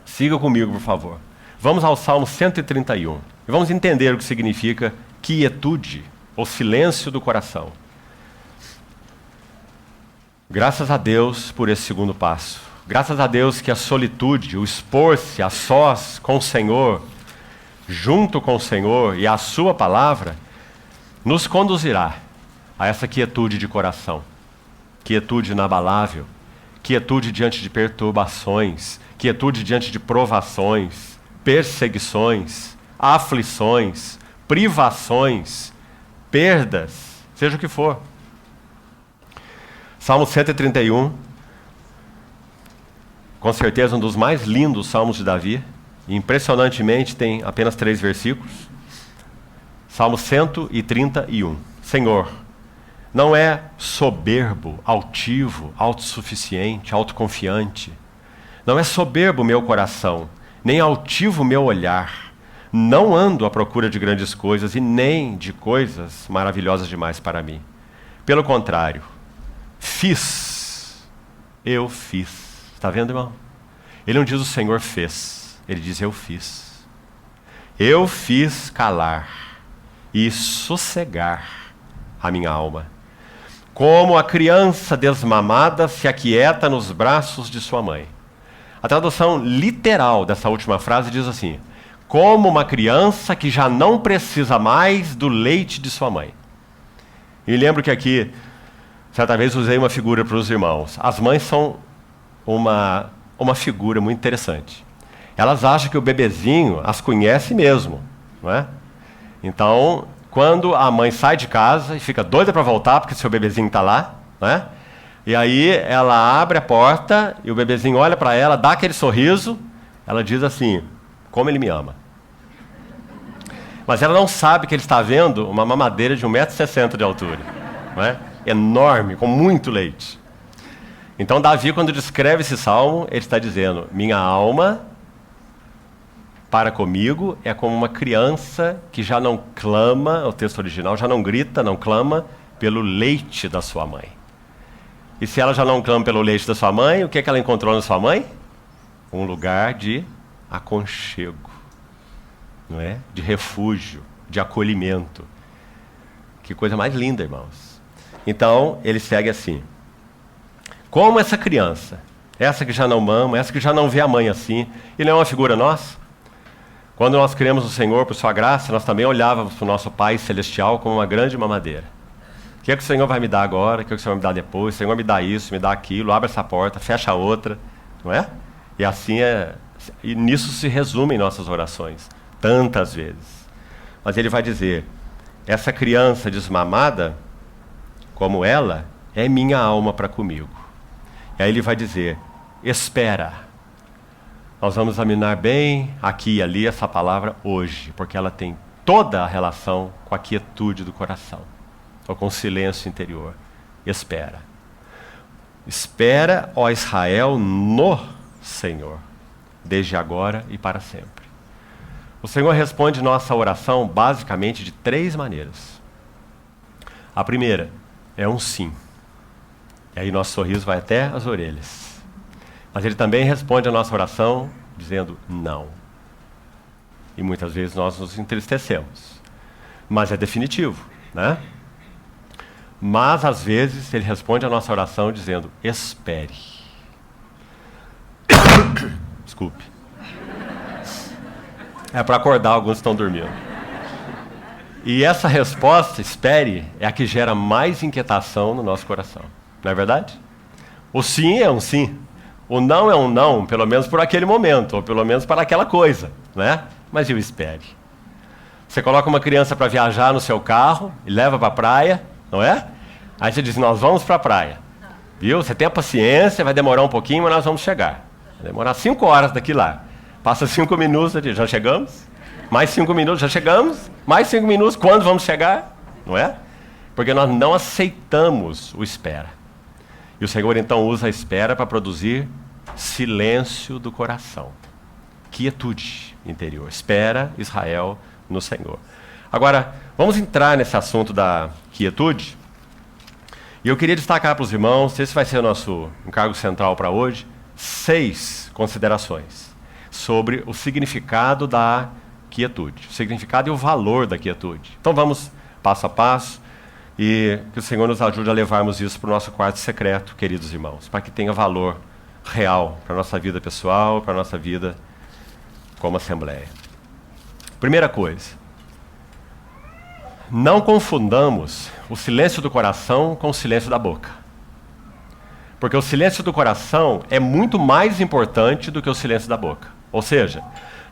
siga comigo, por favor. Vamos ao Salmo 131 e vamos entender o que significa quietude, ou silêncio do coração. Graças a Deus por esse segundo passo. Graças a Deus que a solitude, o expor-se a sós com o Senhor, junto com o Senhor e a sua palavra, nos conduzirá a essa quietude de coração. Quietude inabalável, quietude diante de perturbações, quietude diante de provações, perseguições, aflições, privações, perdas, seja o que for. Salmo 131, com certeza um dos mais lindos salmos de Davi, e impressionantemente tem apenas 3 versículos. Salmo 131. Senhor, não é soberbo, altivo, autossuficiente, autoconfiante. Não é soberbo meu coração, nem altivo meu olhar. Não ando à procura de grandes coisas e nem de coisas maravilhosas demais para mim. Pelo contrário, eu fiz. Está vendo, irmão? Ele não diz o Senhor fez, ele diz eu fiz. Eu fiz calar e sossegar a minha alma. Como a criança desmamada se aquieta nos braços de sua mãe. A tradução literal dessa última frase diz assim: como uma criança que já não precisa mais do leite de sua mãe. E lembro que aqui, certa vez usei uma figura para os irmãos. As mães são uma figura muito interessante. Elas acham que o bebezinho as conhece mesmo, não é? Então, quando a mãe sai de casa e fica doida para voltar, porque seu bebezinho está lá, né? E aí ela abre a porta e o bebezinho olha para ela, dá aquele sorriso, ela diz assim: como ele me ama. Mas ela não sabe que ele está vendo uma mamadeira de 1,60 m de altura, não é? Enorme, com muito leite. Então Davi, quando descreve esse salmo, ele está dizendo: minha alma para comigo é como uma criança que já não clama, o texto original, já não grita, não clama pelo leite da sua mãe. E se ela já não clama pelo leite da sua mãe, o que é que ela encontrou na sua mãe? Um lugar de aconchego, não é? De refúgio, de acolhimento. Que coisa mais linda, irmãos. Então, ele segue assim: como essa criança, essa que já não mama, essa que já não vê a mãe assim, e não é uma figura nossa? Quando nós cremos no Senhor por sua graça, nós também olhávamos para o nosso Pai Celestial como uma grande mamadeira. O que é que o Senhor vai me dar agora? O que é que o Senhor vai me dar depois? O Senhor me dá isso, me dá aquilo, abre essa porta, fecha a outra, não é? E assim e nisso se resumem nossas orações. tantas vezes. Mas ele vai dizer, essa criança desmamada, como ela, é minha alma para comigo. E aí ele vai dizer, espera. Nós vamos examinar bem aqui e ali essa palavra hoje, porque ela tem toda a relação com a quietude do coração, ou com o silêncio interior. Espera. Espera, ó Israel, no Senhor, desde agora e para sempre. O Senhor responde nossa oração basicamente de 3 maneiras. A primeira é um sim. E aí nosso sorriso vai até as orelhas. Mas ele também responde a nossa oração dizendo não. E muitas vezes nós nos entristecemos. Mas é definitivo, né? Mas às vezes ele responde a nossa oração dizendo, espere. Desculpe. É para acordar, alguns estão dormindo. E essa resposta, espere, é a que gera mais inquietação no nosso coração. Não é verdade? O sim é um sim. O não é um não, pelo menos por aquele momento, ou pelo menos para aquela coisa, né? Mas eu espere. Você coloca uma criança para viajar no seu carro e leva para a praia, não é? Aí você diz, nós vamos para a praia. Viu? Você tem a paciência, vai demorar um pouquinho, mas nós vamos chegar. Vai demorar 5 horas daqui lá. Passa 5 minutos, já chegamos? Mais 5 minutos, já chegamos? Mais 5 minutos, quando vamos chegar? Não é? Porque nós não aceitamos o espera. E o Senhor então usa a espera para produzir silêncio do coração. Quietude interior. Espera, Israel, no Senhor. Agora, vamos entrar nesse assunto da quietude. E eu queria destacar para os irmãos, esse vai ser o nosso encargo central para hoje, 6 considerações sobre o significado da quietude. O significado e o valor da quietude. Então vamos passo a passo. E que o Senhor nos ajude a levarmos isso para o nosso quarto secreto, queridos irmãos, para que tenha valor real para a nossa vida pessoal, para a nossa vida como assembleia. Primeira coisa, não confundamos o silêncio do coração com o silêncio da boca. Porque o silêncio do coração é muito mais importante do que o silêncio da boca. Ou seja,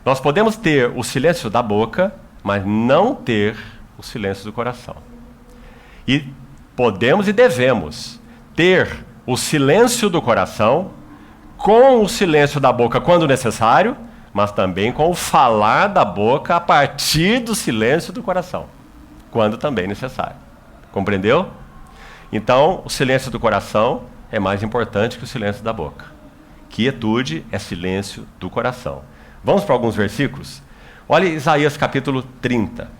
nós podemos ter o silêncio da boca, mas não ter o silêncio do coração. E podemos e devemos ter o silêncio do coração com o silêncio da boca quando necessário, mas também com o falar da boca a partir do silêncio do coração, quando também necessário. Compreendeu? Então, o silêncio do coração é mais importante que o silêncio da boca. Quietude é silêncio do coração. Vamos para alguns versículos? Olha Isaías capítulo 30.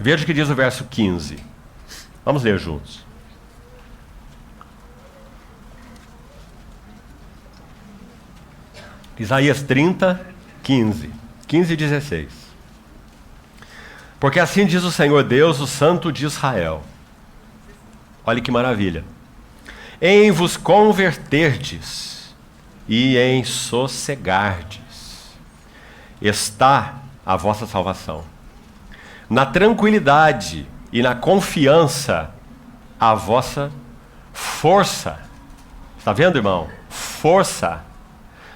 Veja o que diz o verso 15. Vamos ler juntos. Isaías 30, 15 e 16. Porque assim diz o Senhor Deus, o Santo de Israel. Olha que maravilha. Em vos converterdes e em sossegardes está a vossa salvação. Na tranquilidade e na confiança, a vossa força. Está vendo, irmão? Força.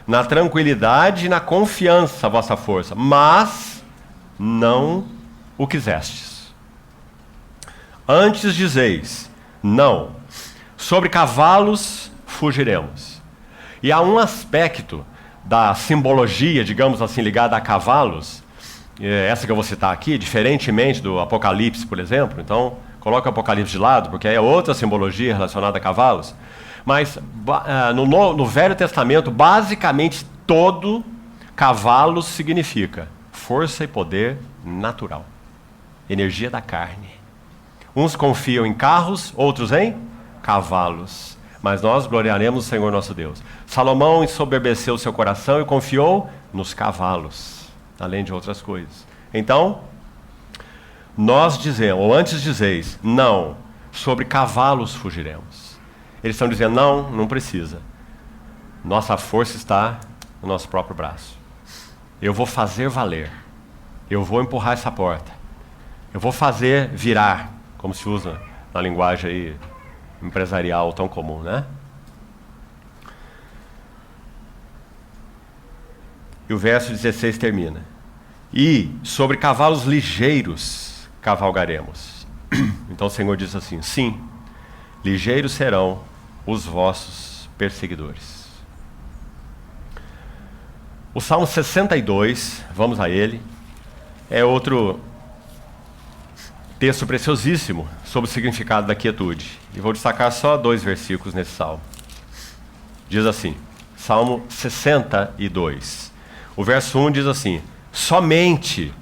Na tranquilidade e na confiança, a vossa força. Mas não o quisestes. Antes dizeis, não. Sobre cavalos fugiremos. E há um aspecto da simbologia, digamos assim, ligada a cavalos, essa que eu vou citar aqui, diferentemente do Apocalipse, por exemplo. Então, coloca o Apocalipse de lado, porque aí é outra simbologia relacionada a cavalos. Mas no Velho Testamento, basicamente todo cavalo significa força e poder natural. Energia da carne. Uns confiam em carros, outros em cavalos. Mas nós gloriaremos o Senhor nosso Deus. Salomão ensoberbeceu seu coração e confiou nos cavalos, além de outras coisas. Então, nós dizemos, ou antes dizeis, não, sobre cavalos fugiremos. Eles estão dizendo, não, não precisa. Nossa força está no nosso próprio braço. Eu vou fazer valer. Eu vou empurrar essa porta. Eu vou fazer virar, como se usa na linguagem aí empresarial tão comum, né? E o verso 16 termina. e sobre cavalos ligeiros cavalgaremos. Então o Senhor diz assim: sim, ligeiros serão os vossos perseguidores. O Salmo 62, vamos a ele, é outro texto preciosíssimo sobre o significado da quietude. E vou destacar só 2 versículos nesse salmo. Diz assim, Salmo 62. O verso 1 diz assim: somente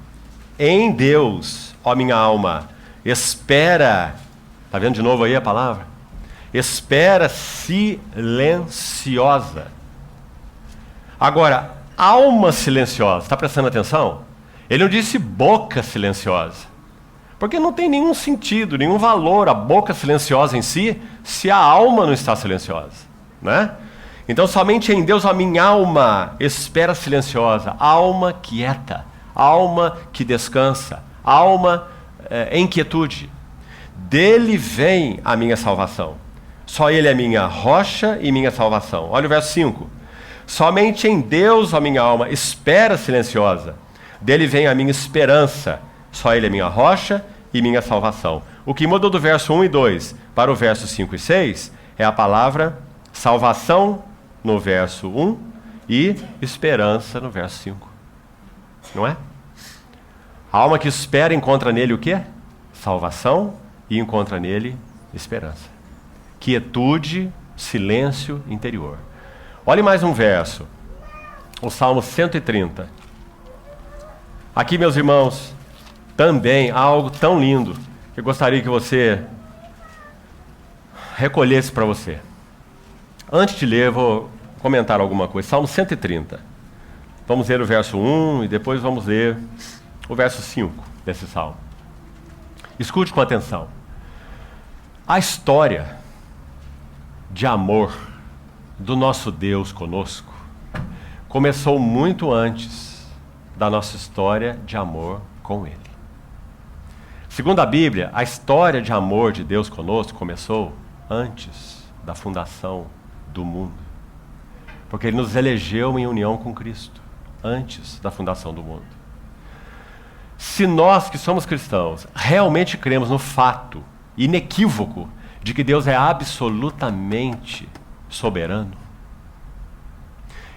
em Deus, ó minha alma, espera. Está vendo de novo aí a palavra? Espera silenciosa. Agora, alma silenciosa, está prestando atenção? Ele não disse boca silenciosa. Porque não tem nenhum sentido, nenhum valor a boca silenciosa em si, se a alma não está silenciosa, né? Então, somente em Deus a minha alma espera silenciosa, alma quieta, alma que descansa, alma em quietude. Dele vem a minha salvação. Só Ele é minha rocha e minha salvação. Olha o verso 5. Somente em Deus a minha alma espera silenciosa. Dele vem a minha esperança. Só Ele é minha rocha e minha salvação. O que muda do verso 1 e 2 para o verso 5 e 6 é a palavra salvação no verso 1 e esperança no verso 5. Não é? A alma que espera encontra nele o quê? Salvação, e encontra nele esperança. Quietude, silêncio interior. Olhe mais um verso. O Salmo 130. Aqui, meus irmãos, também há algo tão lindo que eu gostaria que você recolhesse para você. Antes de ler, vou comentar alguma coisa. Salmo 130. Vamos ler o verso 1 e depois vamos ler o verso 5 desse salmo. Escute com atenção. A história de amor do nosso Deus conosco começou muito antes da nossa história de amor com Ele. Segundo a Bíblia, a história de amor de Deus conosco começou antes da fundação do mundo. Porque Ele nos elegeu em união com Cristo, antes da fundação do mundo. Se nós que somos cristãos realmente cremos no fato inequívoco de que Deus é absolutamente soberano,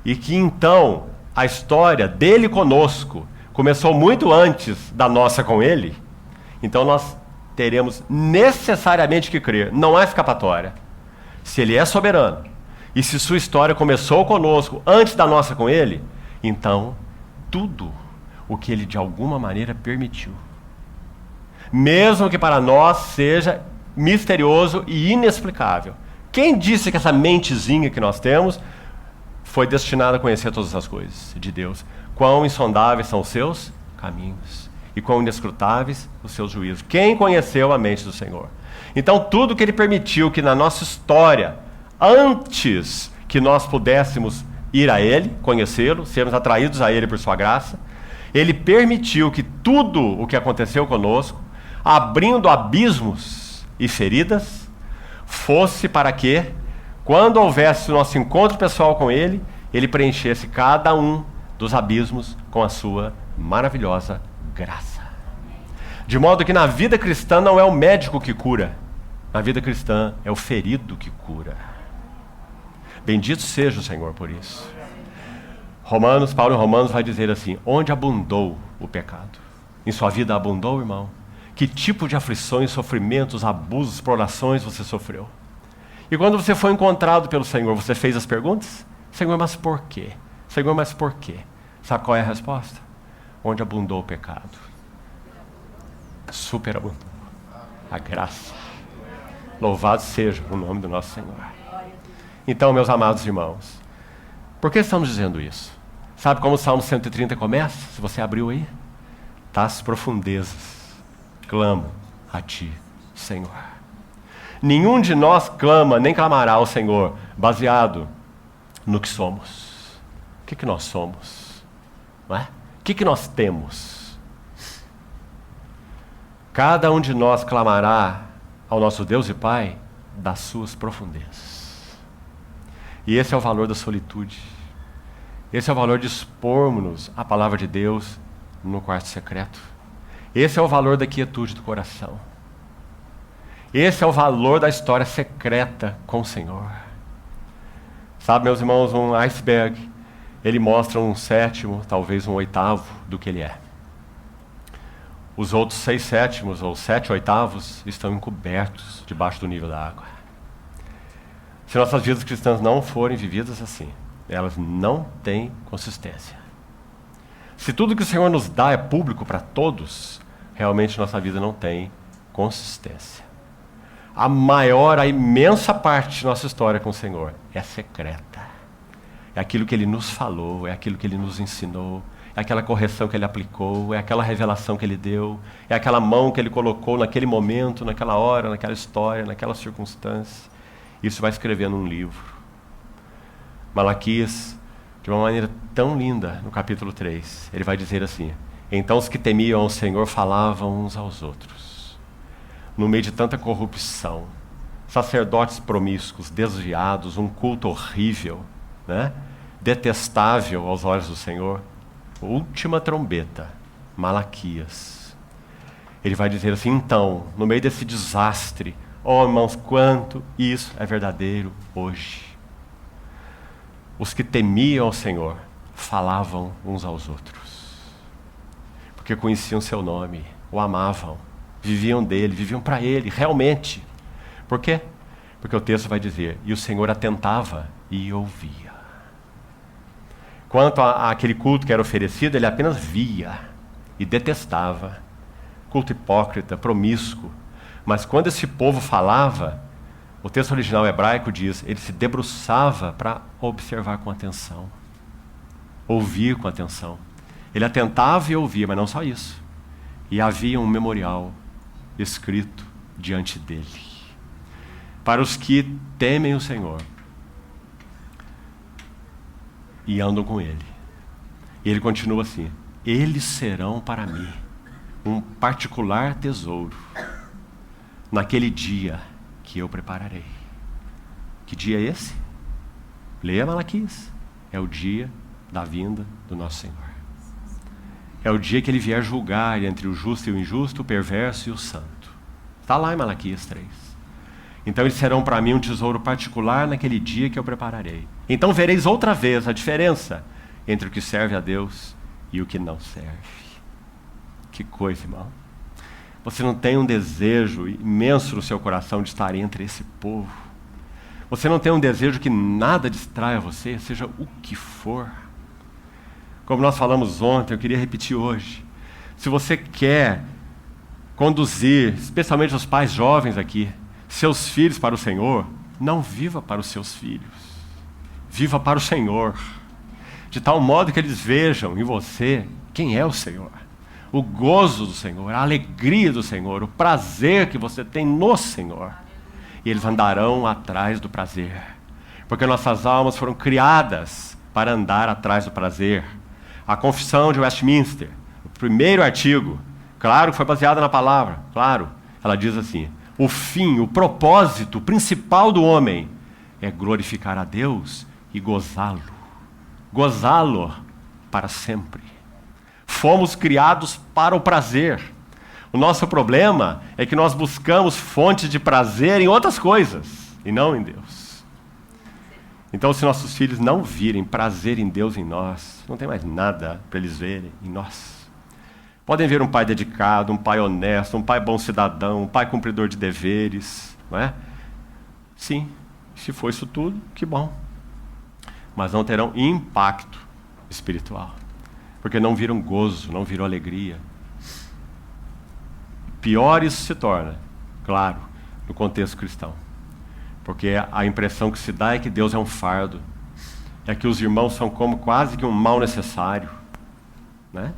e que então a história dele conosco começou muito antes da nossa com ele, então nós teremos necessariamente que crer, não há escapatória. Se ele é soberano, e se sua história começou conosco antes da nossa com ele, então tudo o que ele de alguma maneira permitiu, mesmo que para nós seja misterioso e inexplicável. Quem disse que essa mentezinha que nós temos foi destinada a conhecer todas as coisas de Deus? Quão insondáveis são os seus caminhos e quão inescrutáveis os seus juízos. Quem conheceu a mente do Senhor? Então tudo que ele permitiu que na nossa história, antes que nós pudéssemos ir a ele, conhecê-lo, sermos atraídos a ele por sua graça, ele permitiu que tudo o que aconteceu conosco, abrindo abismos e feridas, fosse para que, quando houvesse o nosso encontro pessoal com ele, ele preenchesse cada um dos abismos com a sua maravilhosa graça. De modo que na vida cristã não é o médico que cura, na vida cristã é o ferido que cura. Bendito seja o Senhor por isso. Paulo em Romanos vai dizer assim: onde abundou o pecado? Em sua vida abundou, irmão? Que tipo de aflições, sofrimentos, abusos, explorações você sofreu? E quando você foi encontrado pelo Senhor, você fez as perguntas? Senhor, mas por quê? Senhor, mas por quê? Sabe qual é a resposta? Onde abundou o pecado, superabundou a graça. Louvado seja o nome do nosso Senhor. Então, meus amados irmãos, por que estamos dizendo isso? Sabe como o Salmo 130 começa? Se você abriu aí, das profundezas clamo a ti, Senhor. Nenhum de nós clama, nem clamará ao Senhor, baseado no que somos. O que nós somos? Não é? O que nós temos? Cada um de nós clamará ao nosso Deus e Pai das suas profundezas. E esse é o valor da solitude. Esse é o valor de expormos-nos à palavra de Deus no quarto secreto. Esse é o valor da quietude do coração. Esse é o valor da história secreta com o Senhor. Sabe, meus irmãos, um iceberg, ele mostra um sétimo, talvez um oitavo do que ele é. Os outros 6 sétimos ou 7 oitavos estão encobertos debaixo do nível da água. Se nossas vidas cristãs não forem vividas assim, elas não têm consistência. Se tudo que o Senhor nos dá é público para todos, realmente nossa vida não tem consistência. A imensa parte de nossa história com o Senhor é secreta. É aquilo que Ele nos falou, é aquilo que Ele nos ensinou, é aquela correção que Ele aplicou, é aquela revelação que Ele deu, é aquela mão que Ele colocou naquele momento, naquela hora, naquela história, naquela circunstância. Isso vai escrever num livro. Malaquias, de uma maneira tão linda, no capítulo 3, ele vai dizer assim: então os que temiam ao Senhor falavam uns aos outros. No meio de tanta corrupção, sacerdotes promíscuos, desviados, um culto horrível, né? Detestável aos olhos do Senhor, última trombeta, Malaquias. Ele vai dizer assim: então, no meio desse desastre, oh irmãos, quanto isso é verdadeiro hoje. Os que temiam ao Senhor falavam uns aos outros, porque conheciam seu nome, o amavam, viviam dele, viviam para ele, realmente. Por quê? Porque o texto vai dizer: e o Senhor atentava e ouvia. Quanto àquele culto que era oferecido, ele apenas via e detestava. Culto hipócrita, promíscuo. Mas quando esse povo falava, o texto original hebraico diz, ele se debruçava para observar com atenção, ouvir com atenção. Ele atentava e ouvia, mas não só isso. E havia um memorial escrito diante dele. Para os que temem o Senhor e andam com Ele. E ele continua assim: eles serão para mim um particular tesouro naquele dia que eu prepararei. Que dia é esse? Leia Malaquias. É o dia da vinda do nosso Senhor. É o dia que Ele vier julgar entre o justo e o injusto, o perverso e o santo. Está lá em Malaquias 3. Então eles serão para mim um tesouro particular naquele dia que eu prepararei. Então vereis outra vez a diferença entre o que serve a Deus e o que não serve. Que coisa, irmão. Você não tem um desejo imenso no seu coração de estar entre esse povo. Você não tem um desejo que nada distraia você, seja o que for. Como nós falamos ontem, eu queria repetir hoje. Se você quer conduzir, especialmente os pais jovens aqui, seus filhos para o Senhor, não viva para os seus filhos. Viva para o Senhor. De tal modo que eles vejam em você quem é o Senhor. O gozo do Senhor, a alegria do Senhor, o prazer que você tem no Senhor. E eles andarão atrás do prazer. Porque nossas almas foram criadas para andar atrás do prazer. A Confissão de Westminster, o primeiro artigo, claro que foi baseada na palavra, claro, ela diz assim: o fim, o propósito principal do homem é glorificar a Deus e gozá-lo. Gozá-lo para sempre. Fomos criados para o prazer. O nosso problema é que nós buscamos fontes de prazer em outras coisas e não em Deus. Então, se nossos filhos não virem prazer em Deus em nós, não tem mais nada para eles verem em nós. Podem ver um pai dedicado, um pai honesto, um pai bom cidadão, um pai cumpridor de deveres, não é? Sim, se for isso tudo, que bom. Mas não terão impacto espiritual. Porque não viram gozo, não viram alegria. Pior isso se torna, claro, no contexto cristão. Porque a impressão que se dá é que Deus é um fardo. É que os irmãos são como quase que um mal necessário. Né?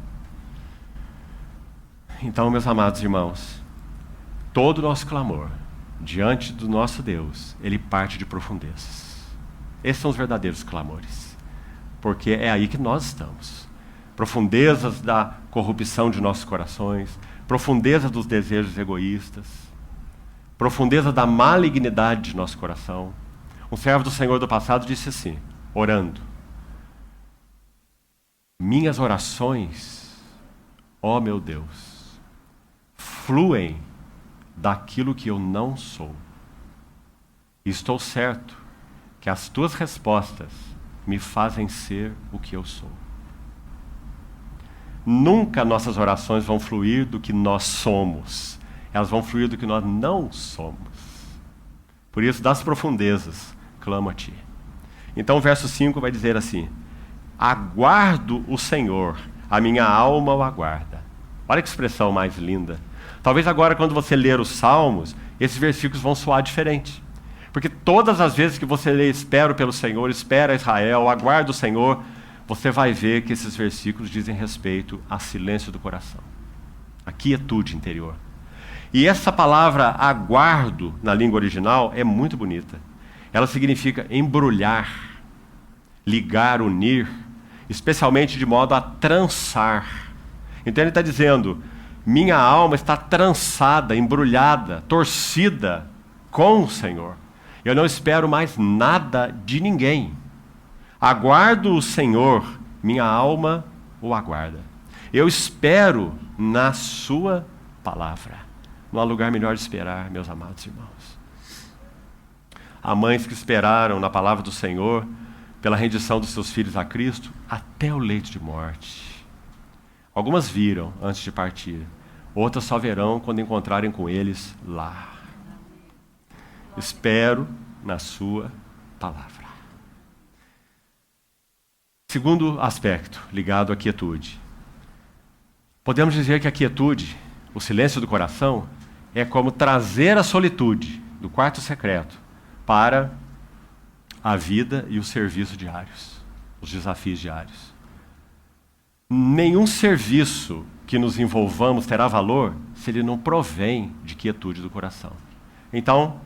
Então, meus amados irmãos, todo o nosso clamor diante do nosso Deus, ele parte de profundezas. Esses são os verdadeiros clamores. Porque é aí que nós estamos. Profundezas da corrupção de nossos corações, profundezas dos desejos egoístas, profundeza da malignidade de nosso coração. Um servo do Senhor do passado disse assim, orando: minhas orações ó meu Deus, fluem daquilo que eu não sou. E estou certo que as tuas respostas me fazem ser o que eu sou. Nunca nossas orações vão fluir do que nós somos. Elas vão fluir do que nós não somos. Por isso, das profundezas, clamo a ti. Então o verso 5 vai dizer assim: aguardo o Senhor, a minha alma o aguarda. Olha que expressão mais linda. Talvez agora, quando você ler os Salmos, esses versículos vão soar diferente. Porque todas as vezes que você lê espero pelo Senhor, espera Israel, aguarda o Senhor, você vai ver que esses versículos dizem respeito a silêncio do coração, a quietude interior. E essa palavra aguardo, na língua original, é muito bonita. Ela significa embrulhar, ligar, unir, especialmente de modo a trançar. Então ele está dizendo, minha alma está trançada, embrulhada, torcida com o Senhor. Eu não espero mais nada de ninguém. Aguardo o Senhor, minha alma o aguarda. Eu espero na sua palavra. Não há lugar melhor de esperar, meus amados irmãos. Há mães que esperaram na palavra do Senhor pela rendição dos seus filhos a Cristo até o leito de morte. Algumas viram antes de partir, outras só verão quando encontrarem com eles lá. Espero na sua palavra. Segundo aspecto, ligado à quietude. Podemos dizer que a quietude, o silêncio do coração, é como trazer a solitude do quarto secreto para a vida e o serviço diários, os desafios diários. Nenhum serviço que nos envolvamos terá valor se ele não provém de quietude do coração. Então,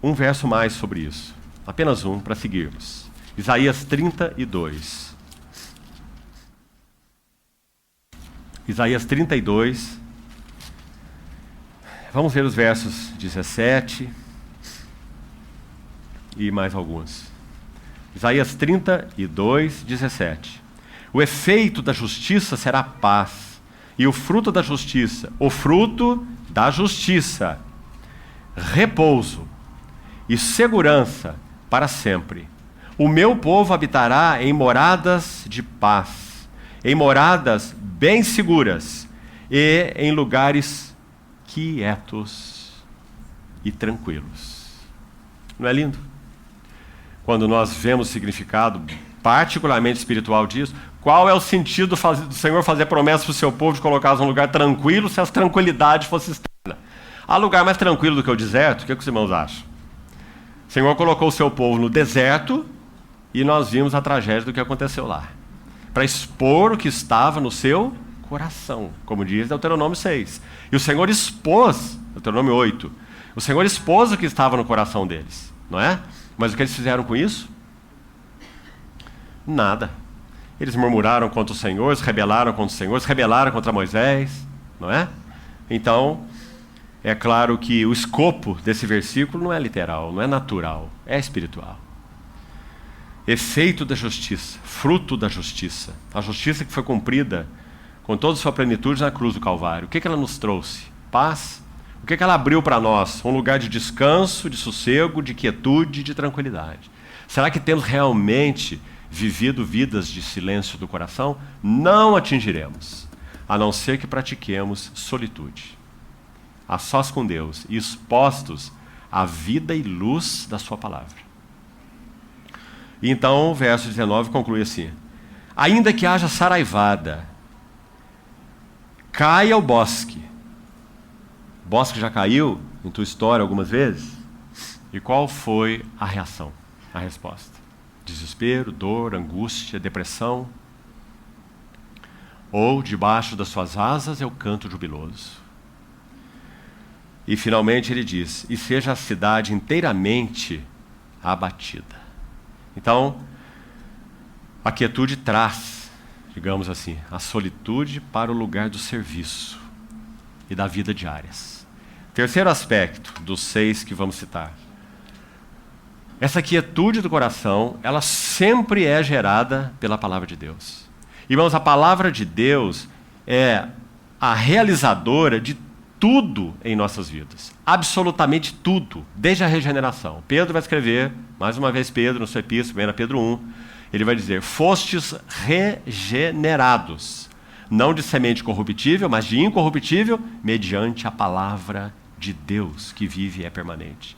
um verso mais sobre isso. Apenas um para seguirmos. Isaías 32. Isaías 32. Vamos ver os versos 17 e mais alguns. Isaías 32, 17. O efeito da justiça será paz, e o fruto da justiça, repouso e segurança para sempre. O meu povo habitará em moradas de paz, em moradas bem seguras e em lugares quietos e tranquilos. Não é lindo? Quando nós vemos o significado particularmente espiritual disso, qual é o sentido do Senhor fazer promessa para o seu povo de colocá-los num lugar tranquilo se a tranquilidade fosse externa? Há lugar mais tranquilo do que o deserto? O que os irmãos acham? O Senhor colocou o seu povo no deserto e nós vimos a tragédia do que aconteceu lá. Para expor o que estava no seu coração, como diz Deuteronômio 6. E o Senhor expôs, Deuteronômio 8, o Senhor expôs o que estava no coração deles, não é? Mas o que eles fizeram com isso? Nada. Eles murmuraram contra o Senhor, se rebelaram contra o Senhor, se rebelaram contra Moisés, não é? Então, é claro que o escopo desse versículo não é literal, não é natural, é espiritual. Efeito da justiça, fruto da justiça. A justiça que foi cumprida com toda a sua plenitude na cruz do Calvário. O que ela nos trouxe? Paz. O que ela abriu para nós? Um lugar de descanso, de sossego, de quietude, de tranquilidade. Será que temos realmente vivido vidas de silêncio do coração? Não atingiremos, a não ser que pratiquemos solitude, a sós com Deus e expostos à vida e luz da sua palavra. E então o verso 19 conclui assim: ainda que haja saraivada, caia o bosque. O bosque já caiu em tua história algumas vezes? E qual foi a reação, a resposta? Desespero, dor, angústia, depressão? Ou debaixo das suas asas eu canto jubiloso? E finalmente ele diz: e seja a cidade inteiramente abatida. Então, a quietude traz, digamos assim, a solitude para o lugar do serviço e da vida diárias. Terceiro aspecto dos 6 que vamos citar. Essa quietude do coração, ela sempre é gerada pela palavra de Deus. Irmãos, a palavra de Deus é a realizadora de tudo em nossas vidas. Absolutamente tudo, desde a regeneração. Pedro vai escrever, mais uma vez Pedro, no seu epístola, 1 Pedro 1, ele vai dizer, fostes regenerados, não de semente corruptível, mas de incorruptível, mediante a palavra de Deus, que vive e é permanente.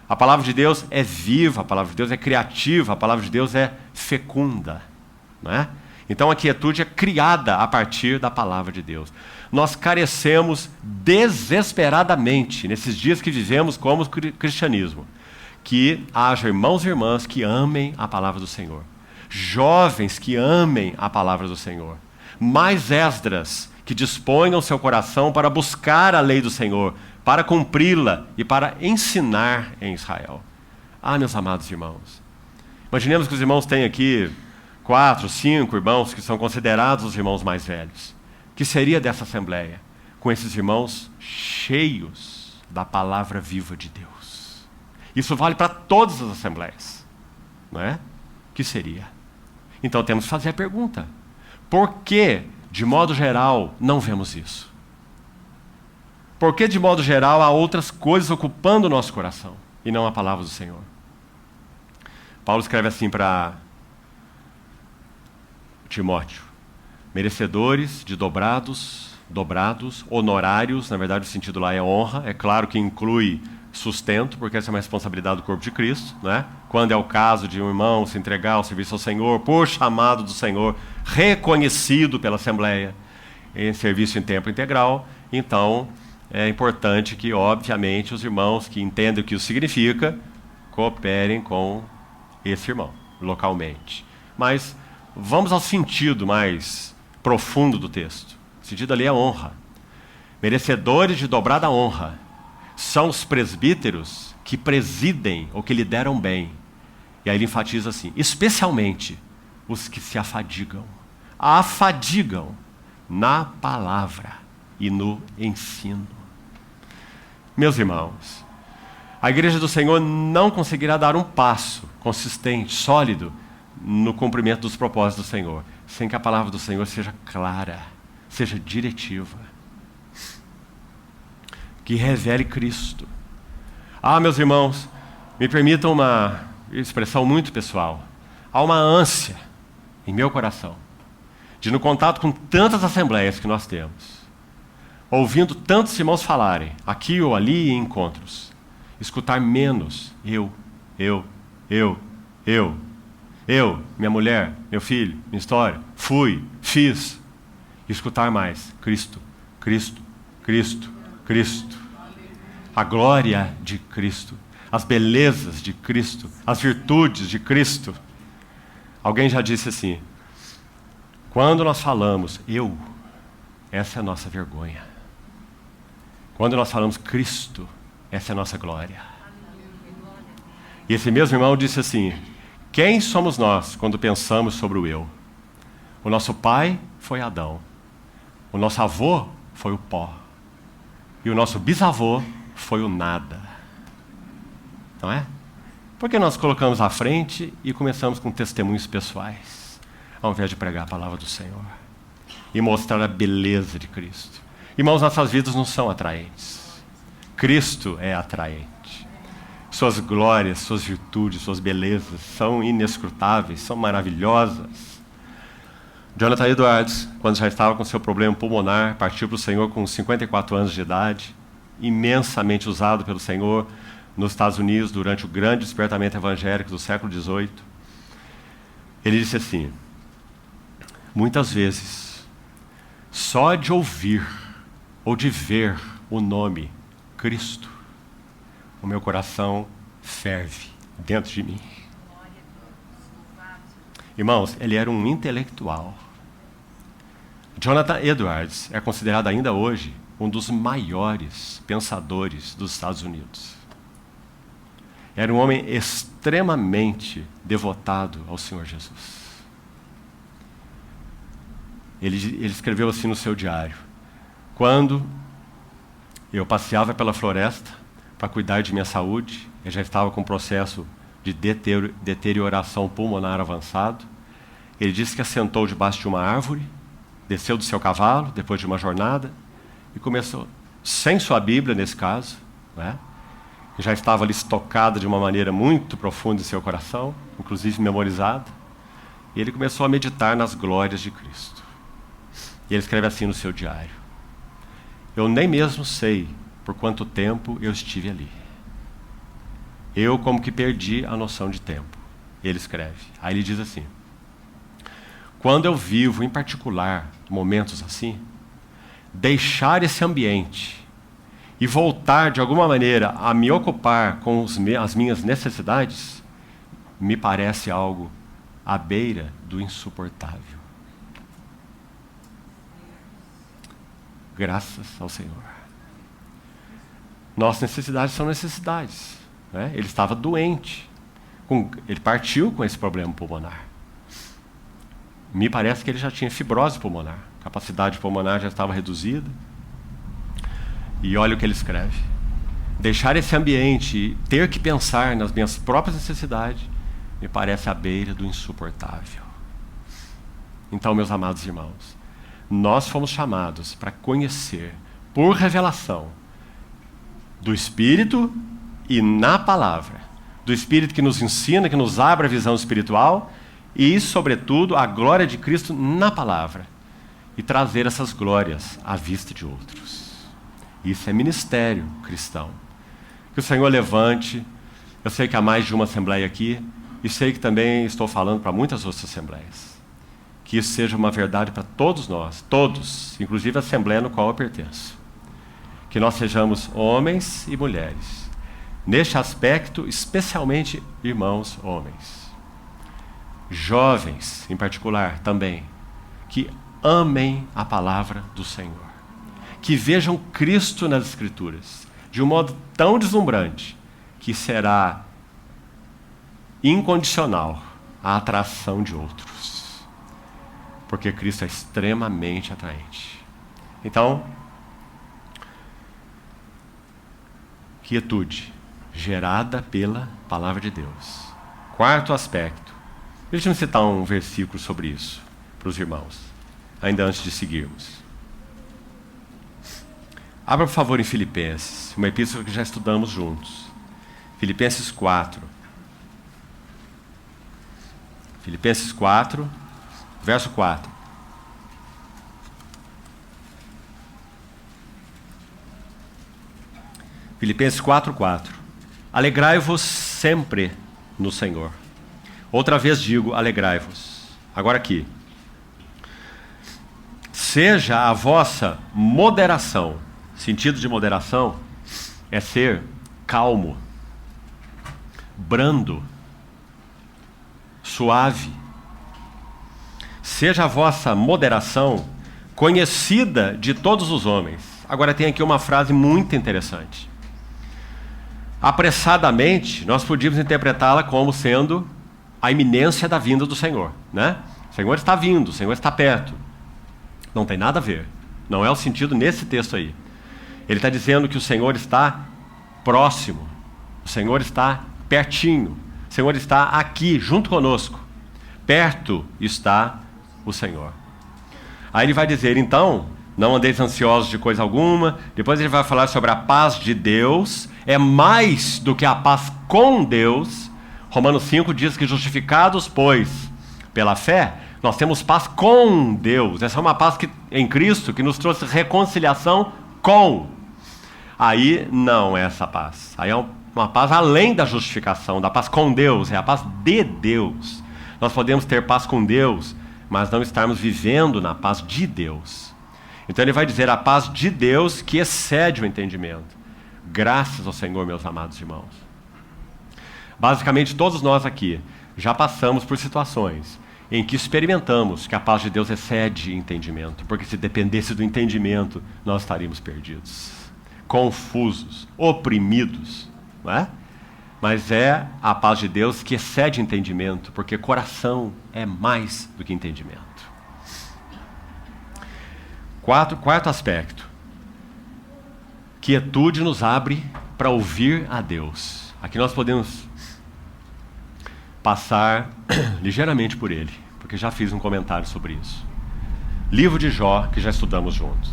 A palavra de Deus é viva, a palavra de Deus é criativa, a palavra de Deus é fecunda, não é? Então a quietude é criada a partir da palavra de Deus. Nós carecemos desesperadamente, nesses dias que vivemos como cristianismo, que haja irmãos e irmãs que amem a palavra do Senhor. Jovens que amem a palavra do Senhor. Mais Esdras que disponham seu coração para buscar a lei do Senhor, para cumpri-la e para ensinar em Israel. Ah, meus amados irmãos, imaginemos que os irmãos têm aqui 4, 5 irmãos que são considerados os irmãos mais velhos. Que seria dessa assembleia? Com esses irmãos cheios da palavra viva de Deus. Isso vale para todas as assembleias, não é? Que seria? Então temos que fazer a pergunta: por que, de modo geral, não vemos isso? Por que, de modo geral, há outras coisas ocupando o nosso coração e não a palavra do Senhor? Paulo escreve assim para Timóteo: merecedores de dobrados, honorários, na verdade o sentido lá é honra, é claro que inclui sustento, porque essa é uma responsabilidade do corpo de Cristo, né? Quando é o caso de um irmão se entregar ao serviço ao Senhor, por chamado do Senhor, reconhecido pela Assembleia, em serviço em tempo integral, então é importante que, obviamente, os irmãos que entendem o que isso significa, cooperem com esse irmão, localmente. Mas vamos ao sentido mais profundo do texto. O sentido ali é honra. Merecedores de dobrada honra são os presbíteros que presidem ou que lideram bem. E aí ele enfatiza assim, especialmente os que se afadigam na palavra e no ensino. Meus irmãos, a igreja do Senhor não conseguirá dar um passo consistente, sólido, no cumprimento dos propósitos do Senhor, sem que a palavra do Senhor seja clara, seja diretiva, que revele Cristo. Ah, meus irmãos, me permitam uma expressão muito pessoal. Há uma ânsia em meu coração de, no contato com tantas assembleias que nós temos, ouvindo tantos irmãos falarem, aqui ou ali em encontros, escutar menos eu, minha mulher, meu filho, minha história, fui, fiz, e escutar mais Cristo, Cristo, Cristo, Cristo, a glória de Cristo, as belezas de Cristo, as virtudes de Cristo. Alguém já disse assim, quando nós falamos eu, essa é a nossa vergonha. Quando nós falamos Cristo, essa é a nossa glória. E esse mesmo irmão disse assim, quem somos nós quando pensamos sobre o eu? O nosso pai foi Adão. O nosso avô foi o pó. E o nosso bisavô foi o nada. Não é? Porque nós colocamos à frente e começamos com testemunhos pessoais, ao invés de pregar a palavra do Senhor e mostrar a beleza de Cristo. Irmãos, nossas vidas não são atraentes. Cristo é atraente. Suas glórias, suas virtudes, suas belezas são inescrutáveis, são maravilhosas. Jonathan Edwards, quando já estava com seu problema pulmonar, partiu para o Senhor com 54 anos de idade, imensamente usado pelo Senhor nos Estados Unidos durante o grande despertamento evangélico do século XVIII. Ele disse assim, muitas vezes, só de ouvir ou de ver o nome Cristo, o meu coração ferve dentro de mim. Irmãos, ele era um intelectual. Jonathan Edwards é considerado ainda hoje um dos maiores pensadores dos Estados Unidos. Era um homem extremamente devotado ao Senhor Jesus. Ele escreveu assim no seu diário, quando eu passeava pela floresta para cuidar de minha saúde, eu já estava com um processo de deterioração pulmonar avançado, ele disse que assentou debaixo de uma árvore desceu do seu cavalo, depois de uma jornada, e começou, sem sua Bíblia nesse caso, né? Já estava ali estocada de uma maneira muito profunda em seu coração, inclusive memorizada, e ele começou a meditar nas glórias de Cristo. E ele escreve assim no seu diário: eu nem mesmo sei por quanto tempo eu estive ali. Eu como que perdi a noção de tempo. Ele escreve. Aí ele diz assim: quando eu vivo, em particular, momentos assim, deixar esse ambiente e voltar de alguma maneira a me ocupar com as minhas necessidades, me parece algo à beira do insuportável. Graças ao Senhor. Nossas necessidades são necessidades, né? Ele estava doente. Ele partiu com esse problema pulmonar. Me parece que ele já tinha fibrose pulmonar. A capacidade pulmonar já estava reduzida. E olha o que ele escreve: deixar esse ambiente e ter que pensar nas minhas próprias necessidades me parece à beira do insuportável. Então, meus amados irmãos, nós fomos chamados para conhecer, por revelação, do Espírito e na palavra, do Espírito que nos ensina, que nos abre a visão espiritual e, sobretudo, a glória de Cristo na palavra, e trazer essas glórias à vista de outros. Isso é ministério cristão. Que o Senhor levante. Eu sei que há mais de uma assembleia aqui, e sei que também estou falando para muitas outras assembleias. Que isso seja uma verdade para todos nós, todos, inclusive a assembleia no qual eu pertenço. Que nós sejamos homens e mulheres, neste aspecto, especialmente irmãos homens. Jovens, em particular, também, que amem a palavra do Senhor. Que vejam Cristo nas Escrituras, de um modo tão deslumbrante, que será incondicional a atração de outros. Porque Cristo é extremamente atraente. Então, quietude, gerada pela palavra de Deus. Quarto aspecto. Deixa-me citar um versículo sobre isso para os irmãos, ainda antes de seguirmos. Abra, por favor, em Filipenses, uma epístola que já estudamos juntos. Filipenses 4. Filipenses 4, verso 4. Filipenses 4, 4. Alegrai-vos sempre no Senhor. Outra vez digo, alegrai-vos. Agora aqui. Seja a vossa moderação. Sentido de moderação é ser calmo, brando, suave. Seja a vossa moderação conhecida de todos os homens. Agora tem aqui uma frase muito interessante. Apressadamente, nós podíamos interpretá-la como sendo a iminência da vinda do Senhor, né? O Senhor está vindo, o Senhor está perto. Não tem nada a ver. Não é o sentido nesse texto aí. Ele está dizendo que o Senhor está próximo, o Senhor está pertinho, o Senhor está aqui, junto conosco. Perto está o Senhor. Aí ele vai dizer, então, não andeis ansiosos de coisa alguma. Depois ele vai falar sobre a paz de Deus. É mais do que a paz com Deus. Romanos 5 diz que justificados, pois, pela fé, nós temos paz com Deus. Essa é uma paz em Cristo que nos trouxe reconciliação com. Aí não é essa paz. Aí é uma paz além da justificação, da paz com Deus. É a paz de Deus. Nós podemos ter paz com Deus, mas não estarmos vivendo na paz de Deus. Então ele vai dizer a paz de Deus que excede o entendimento. Graças ao Senhor, meus amados irmãos. Basicamente todos nós aqui já passamos por situações em que experimentamos que a paz de Deus excede entendimento, porque se dependesse do entendimento, nós estaríamos perdidos, confusos, oprimidos, não é? Mas é a paz de Deus que excede entendimento, porque coração é mais do que entendimento. Quarto aspecto. Quietude nos abre para ouvir a Deus. Aqui nós podemos passar ligeiramente por ele, porque já fiz um comentário sobre isso. livro de Jó, que já estudamos juntos.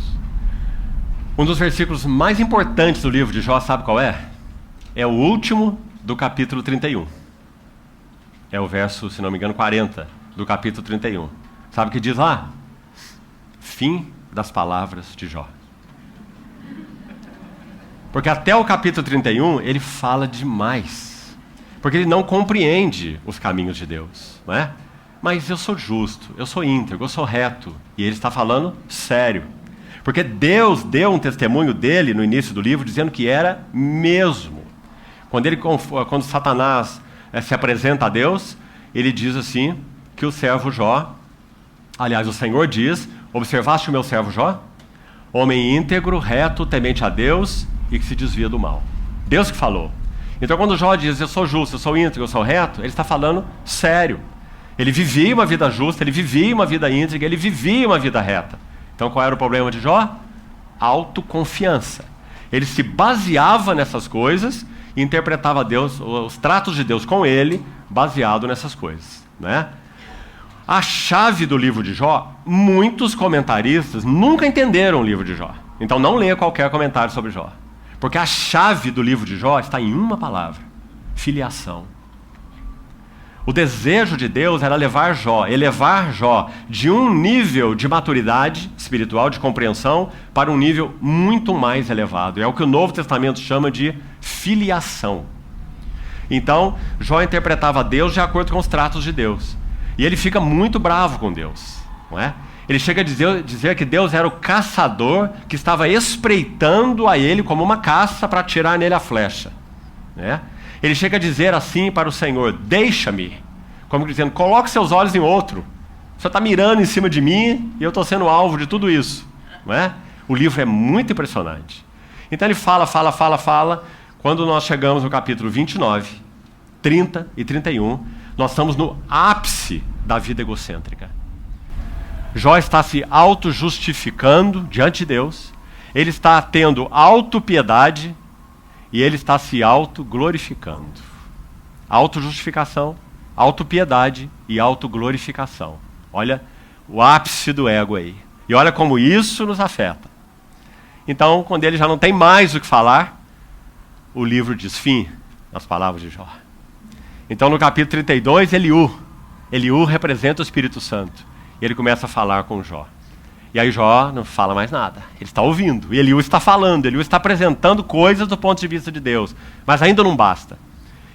Um dos versículos mais importantes do livro de Jó, sabe qual é? É o último do capítulo 31. É o verso, se não me engano, 40 do capítulo 31. Sabe o que diz lá? Fim das palavras de Jó. Porque até o capítulo 31 ele fala demais. Porque ele não compreende os caminhos de Deus, não é? Mas eu sou justo, eu sou íntegro, eu sou reto. E ele está falando sério. Porque Deus deu um testemunho dele no início do livro dizendo que era mesmo. Quando Satanás se apresenta a Deus, ele diz assim que o servo Jó, aliás, o Senhor diz: observaste o meu servo Jó? Homem íntegro, reto, temente a Deus e que se desvia do mal. Deus que falou. Então quando Jó diz: eu sou justo, eu sou íntegro, eu sou reto, ele está falando sério. Ele vivia uma vida justa, ele vivia uma vida íntegra, ele vivia uma vida reta. Então qual era o problema de Jó? Autoconfiança. Ele se baseava nessas coisas e interpretava Deus, os tratos de Deus com ele, baseado nessas coisas, né? A chave do livro de Jó, muitos comentaristas nunca entenderam o livro de Jó. Então não leia qualquer comentário sobre Jó. Porque a chave do livro de Jó está em uma palavra: filiação. O desejo de Deus era elevar Jó de um nível de maturidade espiritual, de compreensão, para um nível muito mais elevado. É o que o Novo Testamento chama de filiação. Então, Jó interpretava Deus de acordo com os tratos de Deus. E ele fica muito bravo com Deus, não é? Ele chega a dizer que Deus era o caçador que estava espreitando a ele como uma caça para atirar nele a flecha, né? Ele chega a dizer assim para o Senhor: deixa-me, como dizendo, coloque seus olhos em outro. Você está mirando em cima de mim e eu estou sendo alvo de tudo isso, não é? O livro é muito impressionante. Então ele fala. Quando nós chegamos no capítulo 29, 30 e 31, nós estamos no ápice da vida egocêntrica. Jó está se auto-justificando diante de Deus, ele está tendo autopiedade e ele está se auto-glorificando. Autojustificação, autopiedade e autoglorificação. Olha o ápice do ego aí. E olha como isso nos afeta. Então, quando ele já não tem mais o que falar, o livro diz fim nas palavras de Jó. Então, no capítulo 32, Eliú representa o Espírito Santo. E ele começa a falar com Jó. E aí Jó não fala mais nada. Ele está ouvindo. E Eliú está falando. Eliú está apresentando coisas do ponto de vista de Deus. Mas ainda não basta.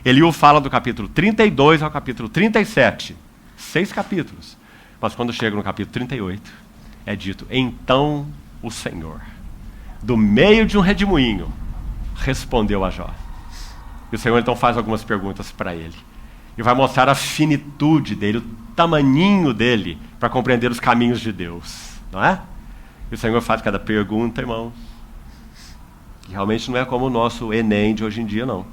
Eliú fala do capítulo 32 ao capítulo 37. 6 capítulos. Mas quando chega no capítulo 38, é dito: então o Senhor, do meio de um redemoinho, respondeu a Jó. E o Senhor então faz algumas perguntas para ele. E vai mostrar a finitude dele, o tamaninho dele, para compreender os caminhos de Deus. Não é? E o Senhor faz cada pergunta, irmãos, que realmente não é como o nosso Enem de hoje em dia, não.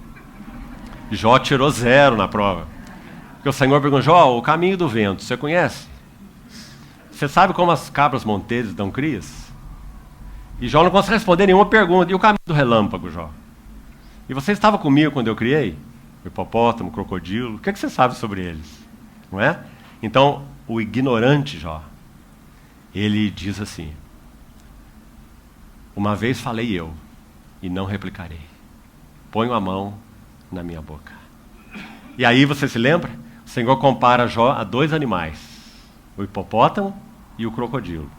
Jó tirou 0 na prova. Porque o Senhor perguntou: Jó, o caminho do vento, você conhece? Você sabe como as cabras monteses dão crias? E Jó não consegue responder nenhuma pergunta. E o caminho do relâmpago, Jó? E você estava comigo quando eu criei? O hipopótamo, o crocodilo, o que você sabe sobre eles? Não é? Então, o ignorante Jó, ele diz assim: uma vez falei eu, e não replicarei. Ponho a mão na minha boca. E aí você se lembra? O Senhor compara Jó a 2 animais: o hipopótamo e o crocodilo.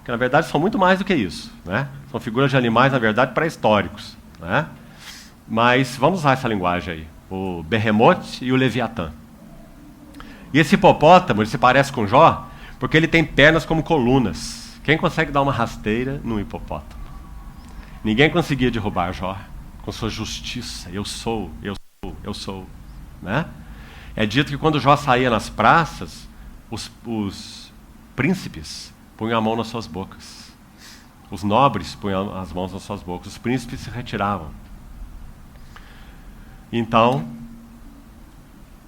Que na verdade são muito mais do que isso, né? São figuras de animais, na verdade, pré-históricos, né? Mas vamos usar essa linguagem aí: o Behemoth e o Leviatã. E esse hipopótamo, ele se parece com Jó porque ele tem pernas como colunas. Quem consegue dar uma rasteira num hipopótamo? Ninguém conseguia derrubar Jó com sua justiça. Eu sou, né? É dito que quando Jó saía nas praças, os príncipes punham a mão nas suas bocas. Os nobres punham as mãos nas suas bocas. Os príncipes se retiravam. Então,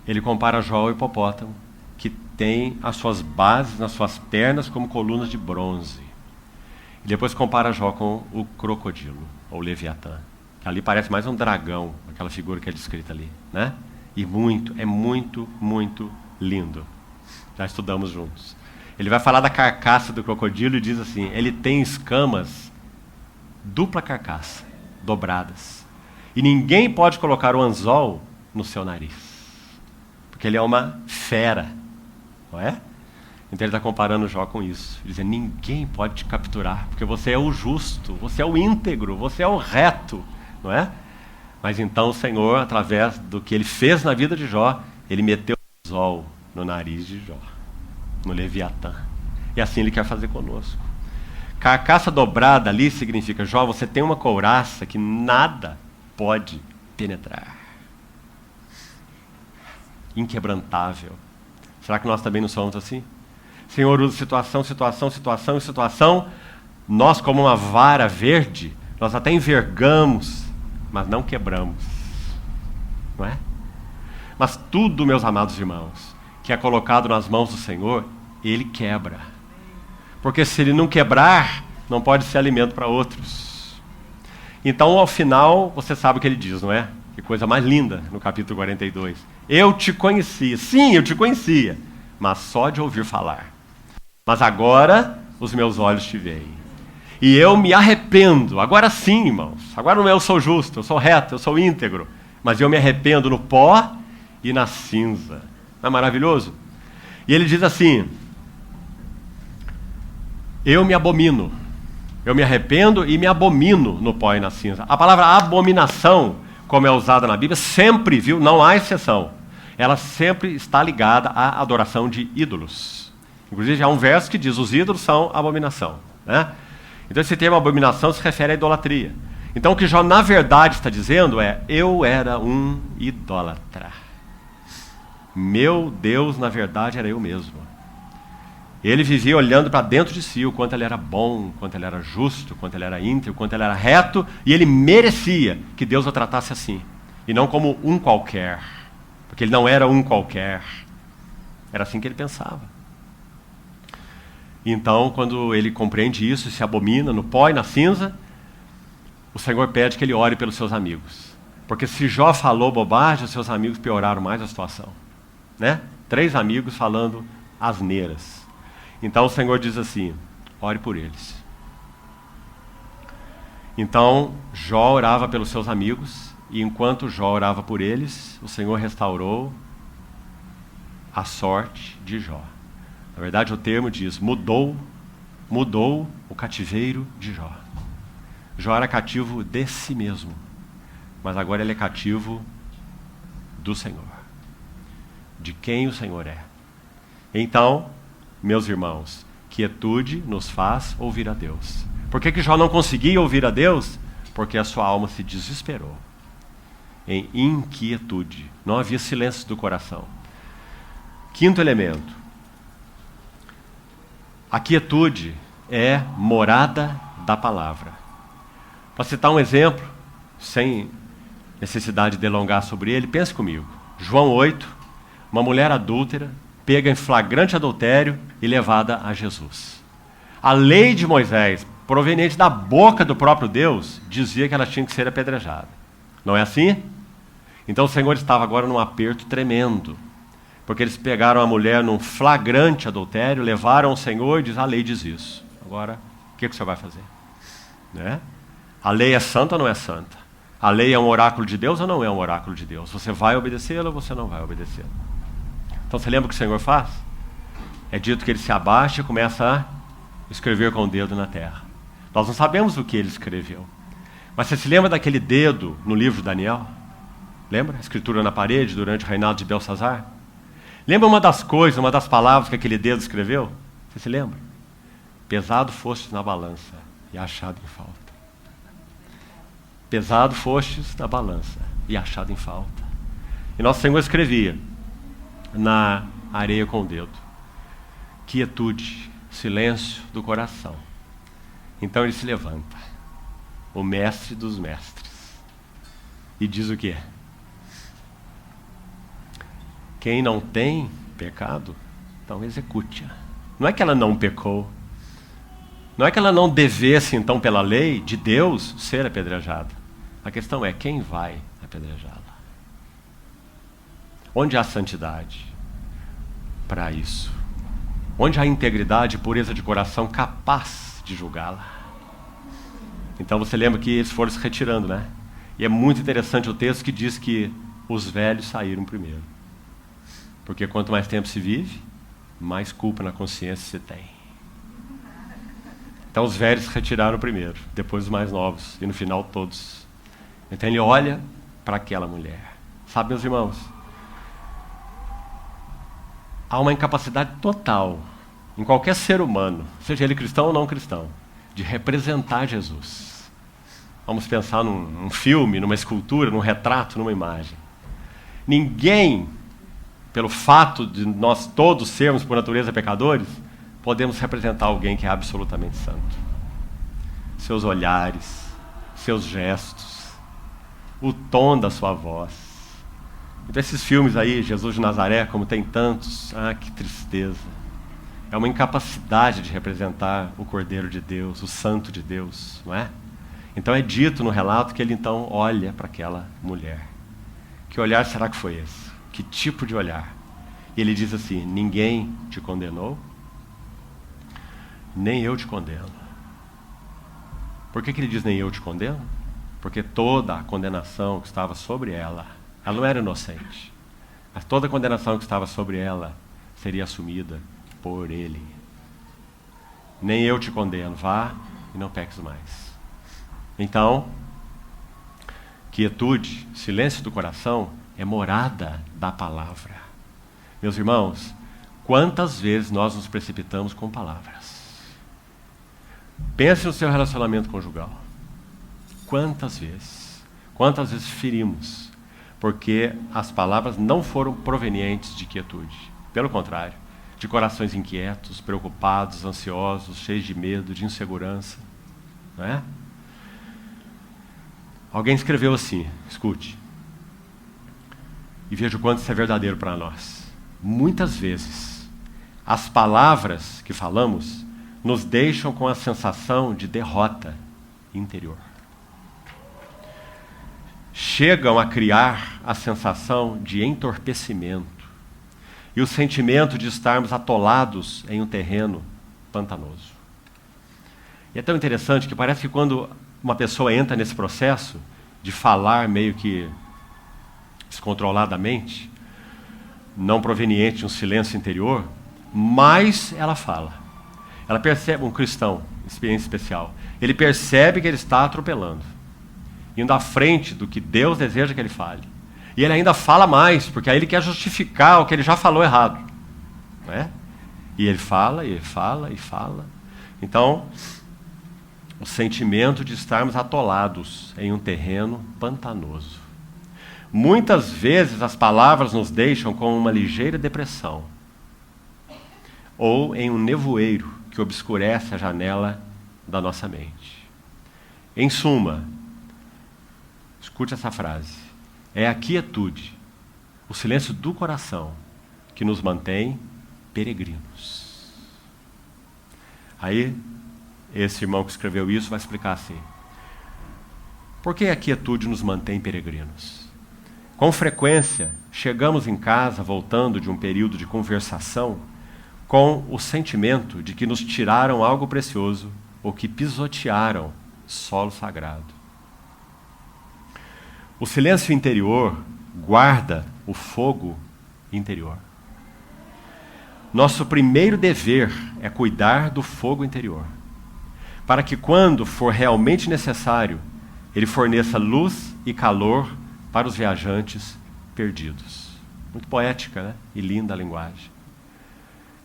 ele compara Jó ao hipopótamo, que tem as suas bases nas suas pernas como colunas de bronze. E depois compara Jó com o crocodilo, ou Leviatã. Ali parece mais um dragão, aquela figura que é descrita ali, né? E é muito lindo. Já estudamos juntos. Ele vai falar da carcaça do crocodilo e diz assim: ele tem escamas, dupla carcaça, dobradas. E ninguém pode colocar o anzol no seu nariz, porque ele é uma fera, não é? Então ele está comparando Jó com isso, dizendo: ninguém pode te capturar, porque você é o justo, você é o íntegro, você é o reto, não é? Mas então o Senhor, através do que ele fez na vida de Jó, ele meteu o anzol no nariz de Jó, no Leviatã. E assim ele quer fazer conosco. Carcaça dobrada ali significa: Jó, você tem uma couraça que nada pode penetrar. Inquebrantável. Será que nós também não somos assim? O Senhor usa situação, situação, situação e situação. Nós, como uma vara verde, nós até envergamos, mas não quebramos. Não é? Mas tudo, meus amados irmãos, que é colocado nas mãos do Senhor, Ele quebra. Porque se Ele não quebrar, não pode ser alimento para outros. Então, ao final, você sabe o que Ele diz, não é? Que coisa mais linda no capítulo 42. Eu te conhecia. Sim, eu te conhecia, mas só de ouvir falar. Mas agora os meus olhos te veem. E eu me arrependo. Agora sim, irmãos. Agora não eu sou justo, eu sou reto, eu sou íntegro. Mas eu me arrependo no pó e na cinza. Não é maravilhoso? E ele diz assim: eu me abomino. Eu me arrependo e me abomino no pó e na cinza. A palavra abominação, como é usada na Bíblia, sempre, viu? Não há exceção. Ela sempre está ligada à adoração de ídolos. Inclusive, há um verso que diz: os ídolos são abominação. Né? Então, esse termo abominação se refere à idolatria. Então, o que Jó, na verdade, está dizendo é: eu era um idólatra. Meu Deus, na verdade, era eu mesmo. Ele vivia olhando para dentro de si o quanto ele era bom, o quanto ele era justo, o quanto ele era íntegro, o quanto ele era reto, e ele merecia que Deus o tratasse assim, e não como um qualquer, porque ele não era um qualquer. Era assim que ele pensava. Então, quando ele compreende isso e se abomina no pó e na cinza, o Senhor pede que ele ore pelos seus amigos. Porque se Jó falou bobagem, os seus amigos pioraram mais a situação. Né? 3 amigos falando asneiras. Então o Senhor diz assim: ore por eles. Então Jó orava pelos seus amigos, e enquanto Jó orava por eles, o Senhor restaurou a sorte de Jó. Na verdade, o termo diz: mudou o cativeiro de Jó. Jó era cativo de si mesmo, mas agora ele é cativo do Senhor, de quem o Senhor é. Então, meus irmãos, quietude nos faz ouvir a Deus. Por que Jó não conseguia ouvir a Deus? Porque a sua alma se desesperou em inquietude. Não havia silêncio do coração. Quinto elemento: a quietude é morada da palavra. Para citar um exemplo, sem necessidade de delongar sobre ele, pense comigo. João 8, uma mulher adúltera, pega em flagrante adultério e levada a Jesus. A lei de Moisés, proveniente da boca do próprio Deus, dizia que ela tinha que ser apedrejada. Não é assim? Então o Senhor estava agora num aperto tremendo, porque eles pegaram a mulher num flagrante adultério, levaram o Senhor e diz: a lei diz isso. Agora, o que o Senhor vai fazer? Né? A lei é santa ou não é santa? A lei é um oráculo de Deus ou não é um oráculo de Deus? Você vai obedecê-la ou você não vai obedecê-la? Então você lembra o que o Senhor faz? É dito que ele se abaixa e começa a escrever com o dedo na terra. Nós não sabemos o que ele escreveu. Mas você se lembra daquele dedo no livro de Daniel? Lembra? A escritura na parede durante o reinado de Belsazar? Lembra uma das coisas, uma das palavras que aquele dedo escreveu? Você se lembra? Pesado fostes na balança e achado em falta. Pesado fostes na balança e achado em falta. E nosso Senhor escrevia na areia com o dedo: quietude, silêncio do coração. Então ele se levanta, o mestre dos mestres, e diz o quê? Quem não tem pecado, então execute-a. Não é que ela não pecou, não é que ela não devesse, então, pela lei de Deus, ser apedrejada. A questão é: quem vai apedrejá-la? Onde há santidade? Para isso. Onde há integridade e pureza de coração capaz de julgá-la. Então você lembra que eles foram se retirando, né? E é muito interessante o texto que diz que os velhos saíram primeiro. Porque quanto mais tempo se vive, mais culpa na consciência se tem. Então os velhos se retiraram primeiro, depois os mais novos, e no final todos. Então ele olha para aquela mulher. Sabe, meus irmãos, há uma incapacidade total em qualquer ser humano, seja ele cristão ou não cristão, de representar Jesus. Vamos pensar num filme, numa escultura, num retrato, numa imagem. Ninguém, pelo fato de nós todos sermos por natureza pecadores, podemos representar alguém que é absolutamente santo. Seus olhares, seus gestos, o tom da sua voz. Então esses filmes aí, Jesus de Nazaré, como tem tantos, que tristeza. É uma incapacidade de representar o Cordeiro de Deus, o Santo de Deus, não é? Então é dito no relato que ele então olha para aquela mulher. Que olhar será que foi esse? Que tipo de olhar? E ele diz assim: ninguém te condenou, nem eu te condeno. Por que ele diz nem eu te condeno? Porque toda a condenação que estava sobre ela não era inocente, mas toda a condenação que estava sobre ela seria assumida por ele. Nem eu te condeno, vá e não peques mais. Então, quietude, silêncio do coração é morada da palavra. Meus irmãos, quantas vezes nós nos precipitamos com palavras? Pense no seu relacionamento conjugal. Quantas vezes? Quantas vezes ferimos? Porque as palavras não foram provenientes de quietude. Pelo contrário, de corações inquietos, preocupados, ansiosos, cheios de medo, de insegurança. Não é? Alguém escreveu assim, escute, e veja o quanto isso é verdadeiro para nós. Muitas vezes, as palavras que falamos nos deixam com a sensação de derrota interior. Chegam a criar a sensação de entorpecimento e o sentimento de estarmos atolados em um terreno pantanoso. E é tão interessante que parece que quando uma pessoa entra nesse processo de falar meio que descontroladamente, não proveniente de um silêncio interior, mais ela fala. Ela percebe, um cristão, experiência especial, ele percebe que ele está atropelando, indo à frente do que Deus deseja que ele fale. E ele ainda fala mais, porque aí ele quer justificar o que ele já falou errado. Não é? E ele fala, e ele fala, e fala. Então, o sentimento de estarmos atolados em um terreno pantanoso. Muitas vezes as palavras nos deixam com uma ligeira depressão, ou em um nevoeiro que obscurece a janela da nossa mente. Em suma, escute essa frase: é a quietude, o silêncio do coração, que nos mantém peregrinos. Aí, esse irmão que escreveu isso vai explicar assim: por que a quietude nos mantém peregrinos? Com frequência, chegamos em casa, voltando de um período de conversação, com o sentimento de que nos tiraram algo precioso ou que pisotearam solo sagrado. O silêncio interior guarda o fogo interior. Nosso primeiro dever é cuidar do fogo interior, para que quando for realmente necessário, ele forneça luz e calor para os viajantes perdidos. Muito poética, né? E linda a linguagem.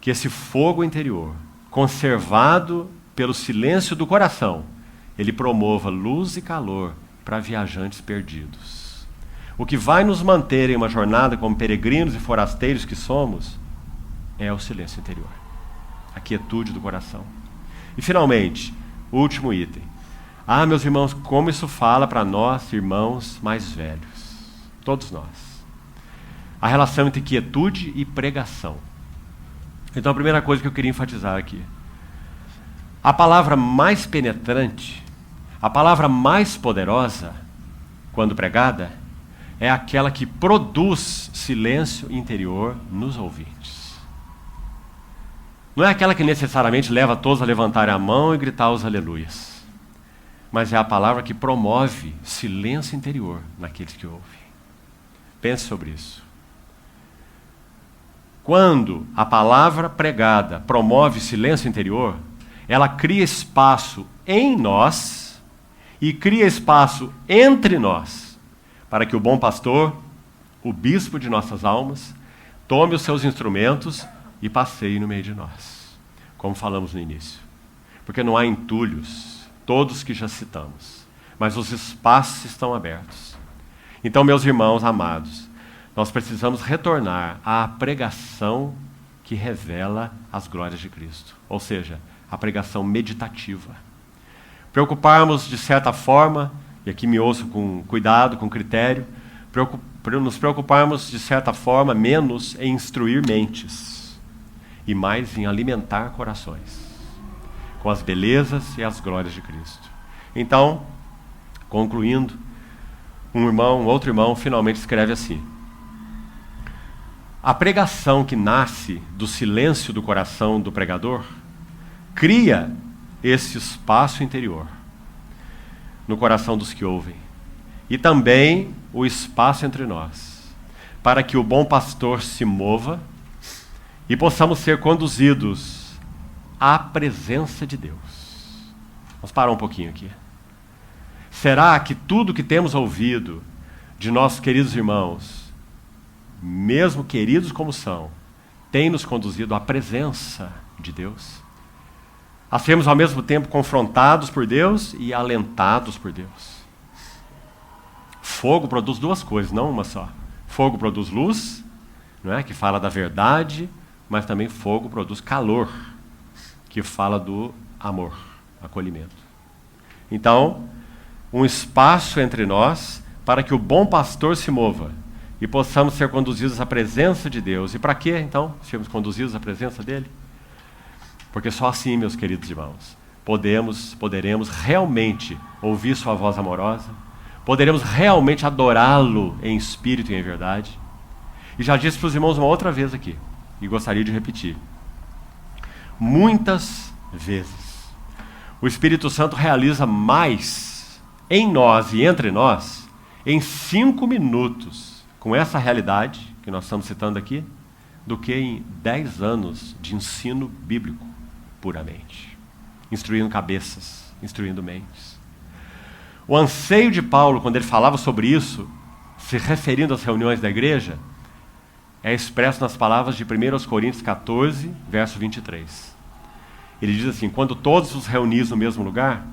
Que esse fogo interior, conservado pelo silêncio do coração, ele promova luz e calor para viajantes perdidos. O que vai nos manter em uma jornada como peregrinos e forasteiros que somos é o silêncio interior, a quietude do coração. E finalmente, o último item. Meus irmãos, como isso fala para nós, irmãos mais velhos, todos nós. A relação entre quietude e pregação. Então a primeira coisa que eu queria enfatizar aqui: a palavra mais penetrante, a palavra mais poderosa, quando pregada, é aquela que produz silêncio interior nos ouvintes. Não é aquela que necessariamente leva todos a levantarem a mão e gritar os aleluias. Mas é a palavra que promove silêncio interior naqueles que ouvem. Pense sobre isso. Quando a palavra pregada promove silêncio interior, ela cria espaço em nós e cria espaço entre nós, para que o bom pastor, o bispo de nossas almas, tome os seus instrumentos e passeie no meio de nós, como falamos no início. Porque não há entulhos, todos que já citamos, mas os espaços estão abertos. Então, meus irmãos amados, nós precisamos retornar à pregação que revela as glórias de Cristo, ou seja, a pregação meditativa. Preocuparmos, de certa forma, e aqui me ouço com cuidado, com critério, nos preocuparmos, de certa forma, menos em instruir mentes e mais em alimentar corações com as belezas e as glórias de Cristo. Então, concluindo, outro irmão finalmente escreve assim: a pregação que nasce do silêncio do coração do pregador cria esse espaço interior no coração dos que ouvem e também o espaço entre nós, para que o bom pastor se mova e possamos ser conduzidos à presença de Deus. Vamos parar um pouquinho aqui. Será que tudo que temos ouvido de nossos queridos irmãos, mesmo queridos como são, tem nos conduzido à presença de Deus? A sermos ao mesmo tempo confrontados por Deus e alentados por Deus. Fogo produz duas coisas, não uma só. Fogo produz luz, não é? Que fala da verdade, mas também fogo produz calor, que fala do amor, acolhimento. Então, um espaço entre nós para que o bom pastor se mova e possamos ser conduzidos à presença de Deus. E para quê, então, sermos conduzidos à presença dele? Porque só assim, meus queridos irmãos, poderemos realmente ouvir sua voz amorosa, poderemos realmente adorá-lo em espírito e em verdade. E já disse para os irmãos uma outra vez aqui, e gostaria de repetir. Muitas vezes, o Espírito Santo realiza mais em nós e entre nós em 5 minutos, com essa realidade que nós estamos citando aqui, do que em 10 anos de ensino bíblico, puramente. Instruindo cabeças, instruindo mentes. O anseio de Paulo, quando ele falava sobre isso, se referindo às reuniões da igreja, é expresso nas palavras de 1 Coríntios 14, verso 23. Ele diz assim: quando todos os reunis no mesmo lugar,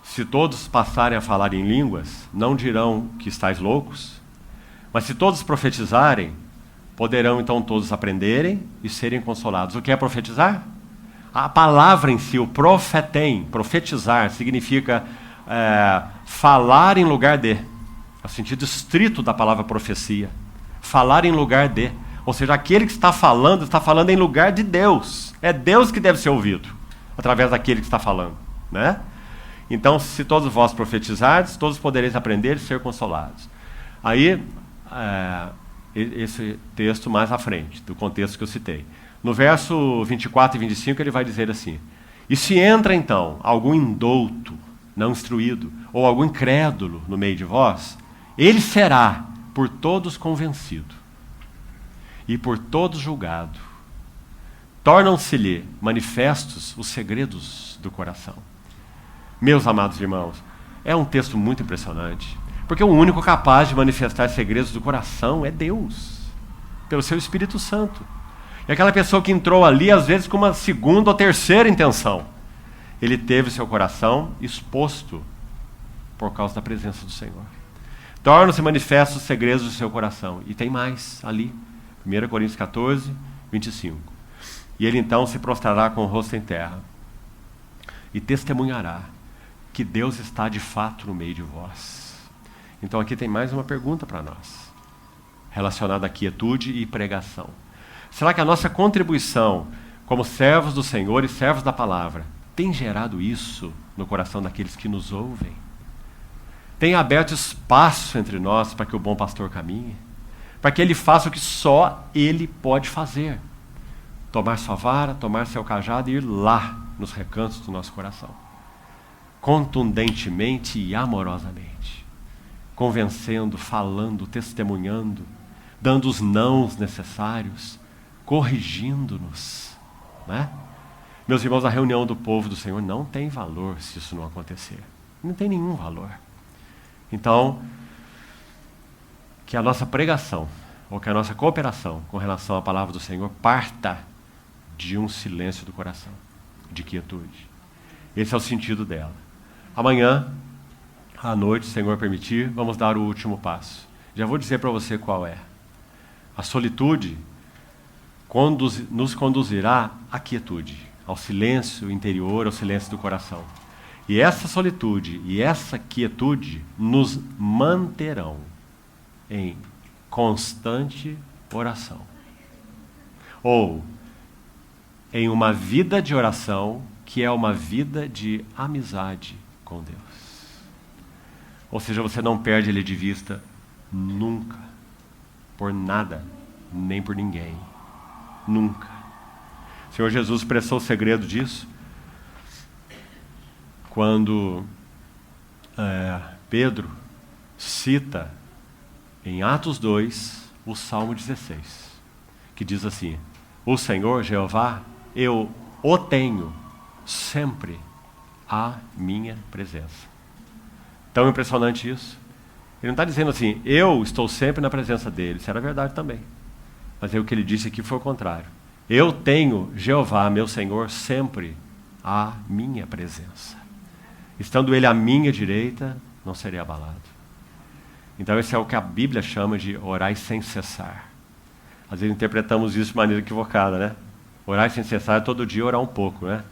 se todos passarem a falar em línguas, não dirão que estáis loucos, mas se todos profetizarem, poderão então todos aprenderem e serem consolados. O que é profetizar? A palavra em si, o profetem, profetizar, significa falar em lugar de, no sentido estrito da palavra profecia. Falar em lugar de. Ou seja, aquele que está falando em lugar de Deus. É Deus que deve ser ouvido, através daquele que está falando, né? Então, se todos vós profetizardes, todos podereis aprender e ser consolados. Aí, esse texto mais à frente, do contexto que eu citei. No verso 24 e 25, ele vai dizer assim: e se entra, então, algum indouto, não instruído, ou algum incrédulo no meio de vós, ele será por todos convencido e por todos julgado. Tornam-se-lhe manifestos os segredos do coração. Meus amados irmãos, é um texto muito impressionante, porque o único capaz de manifestar segredos do coração é Deus, pelo seu Espírito Santo. E aquela pessoa que entrou ali, às vezes com uma segunda ou terceira intenção, ele teve seu coração exposto por causa da presença do Senhor. Tornam-se manifestos os segredos do seu coração. E tem mais ali, 1 Coríntios 14, 25. E ele então se prostrará com o rosto em terra e testemunhará que Deus está de fato no meio de vós. Então aqui tem mais uma pergunta para nós, relacionada à quietude e pregação. Será que a nossa contribuição como servos do Senhor e servos da palavra tem gerado isso no coração daqueles que nos ouvem? Tem aberto espaço entre nós para que o bom pastor caminhe? Para que ele faça o que só ele pode fazer? tomar sua vara, tomar seu cajado e ir lá nos recantos do nosso coração, contundentemente e amorosamente, convencendo, falando, testemunhando, dando os nãos necessários, corrigindo-nos, né? Meus irmãos, a reunião do povo do Senhor não tem valor se isso não acontecer. Não tem nenhum valor. Então, que a nossa pregação, ou que a nossa cooperação com relação à palavra do Senhor parta de um silêncio do coração, de quietude. Esse é o sentido dela. Amanhã, à noite, se o Senhor permitir, vamos dar o último passo. Já vou dizer para você qual é. A solitude nos conduzirá à quietude, ao silêncio interior, ao silêncio do coração. E essa solitude e essa quietude nos manterão em constante oração. Ou em uma vida de oração que é uma vida de amizade com Deus. Ou seja, você não perde Ele de vista nunca, por nada, nem por ninguém. Nunca. O Senhor Jesus expressou o segredo disso quando Pedro cita em Atos 2 o Salmo 16, que diz assim: o Senhor Jeová, eu o tenho sempre à minha presença. Tão impressionante isso. Ele não está dizendo assim, eu estou sempre na presença dele. Isso era verdade também. Mas aí o que ele disse aqui foi o contrário. Eu tenho Jeová, meu Senhor, sempre à minha presença. Estando ele à minha direita, não serei abalado. Então esse é o que a Bíblia chama de orar sem cessar. Às vezes interpretamos isso de maneira equivocada, né? Orar sem cessar é todo dia orar um pouco, né?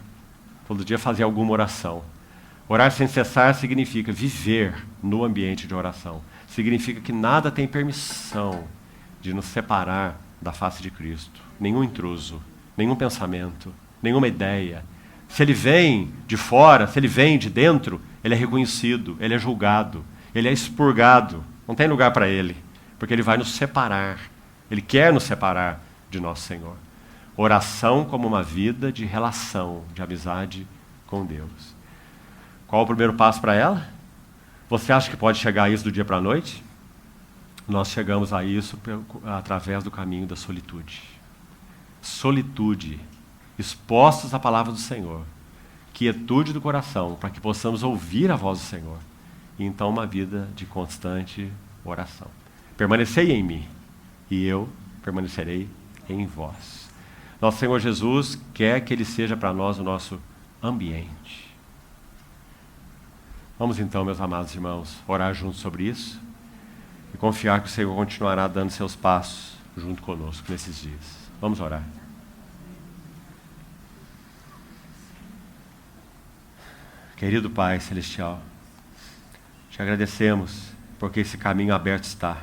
Todo dia fazer alguma oração. Orar sem cessar significa viver no ambiente de oração. Significa que nada tem permissão de nos separar da face de Cristo. Nenhum intruso, nenhum pensamento, nenhuma ideia. Se ele vem de fora, se ele vem de dentro, ele é reconhecido, ele é julgado, ele é expurgado. Não tem lugar para ele, porque ele vai nos separar. Ele quer nos separar de nosso Senhor. Oração como uma vida de relação, de amizade com Deus. Qual o primeiro passo para ela? Você acha que pode chegar a isso do dia para a noite? Nós chegamos a isso através do caminho da solitude. Solitude, expostos à palavra do Senhor. Quietude do coração, para que possamos ouvir a voz do Senhor. E então uma vida de constante oração. Permanecei em mim, e eu permanecerei em vós. Nosso Senhor Jesus quer que Ele seja para nós o nosso ambiente. Vamos então, meus amados irmãos, orar juntos sobre isso e confiar que o Senhor continuará dando seus passos junto conosco nesses dias. Vamos orar. Querido Pai Celestial, te agradecemos porque esse caminho aberto está.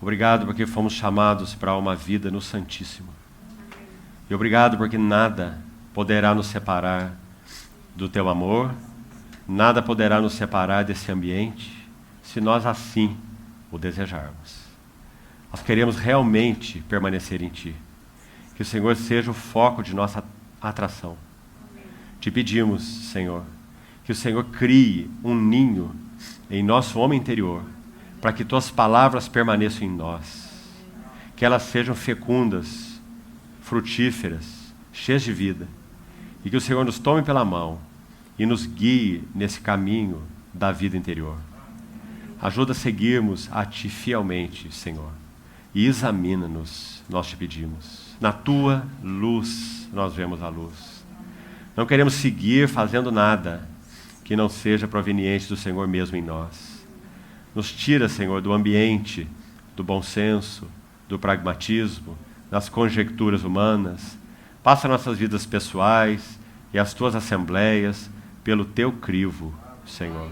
Obrigado porque fomos chamados para uma vida no Santíssimo. E obrigado porque nada poderá nos separar do teu amor, nada poderá nos separar desse ambiente, se nós assim o desejarmos. Nós queremos realmente permanecer em Ti. Que o Senhor seja o foco de nossa atração. Te pedimos, Senhor, que o Senhor crie um ninho em nosso homem interior, para que Tuas palavras permaneçam em nós, que elas sejam fecundas, frutíferas, cheias de vida, e que o Senhor nos tome pela mão e nos guie nesse caminho da vida interior. Ajuda a seguirmos a Ti fielmente, Senhor, e examina-nos, nós te pedimos. Na Tua luz nós vemos a luz. Não queremos seguir fazendo nada que não seja proveniente do Senhor mesmo em nós. Nos tira, Senhor, do ambiente do bom senso, do pragmatismo, das conjecturas humanas. Passa nossas vidas pessoais e as Tuas assembleias pelo Teu crivo, Senhor.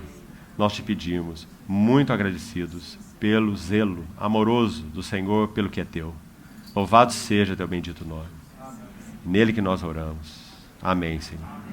Nós te pedimos, muito agradecidos pelo zelo amoroso do Senhor pelo que é Teu. Louvado seja Teu bendito nome. Nele que nós oramos. Amém, Senhor.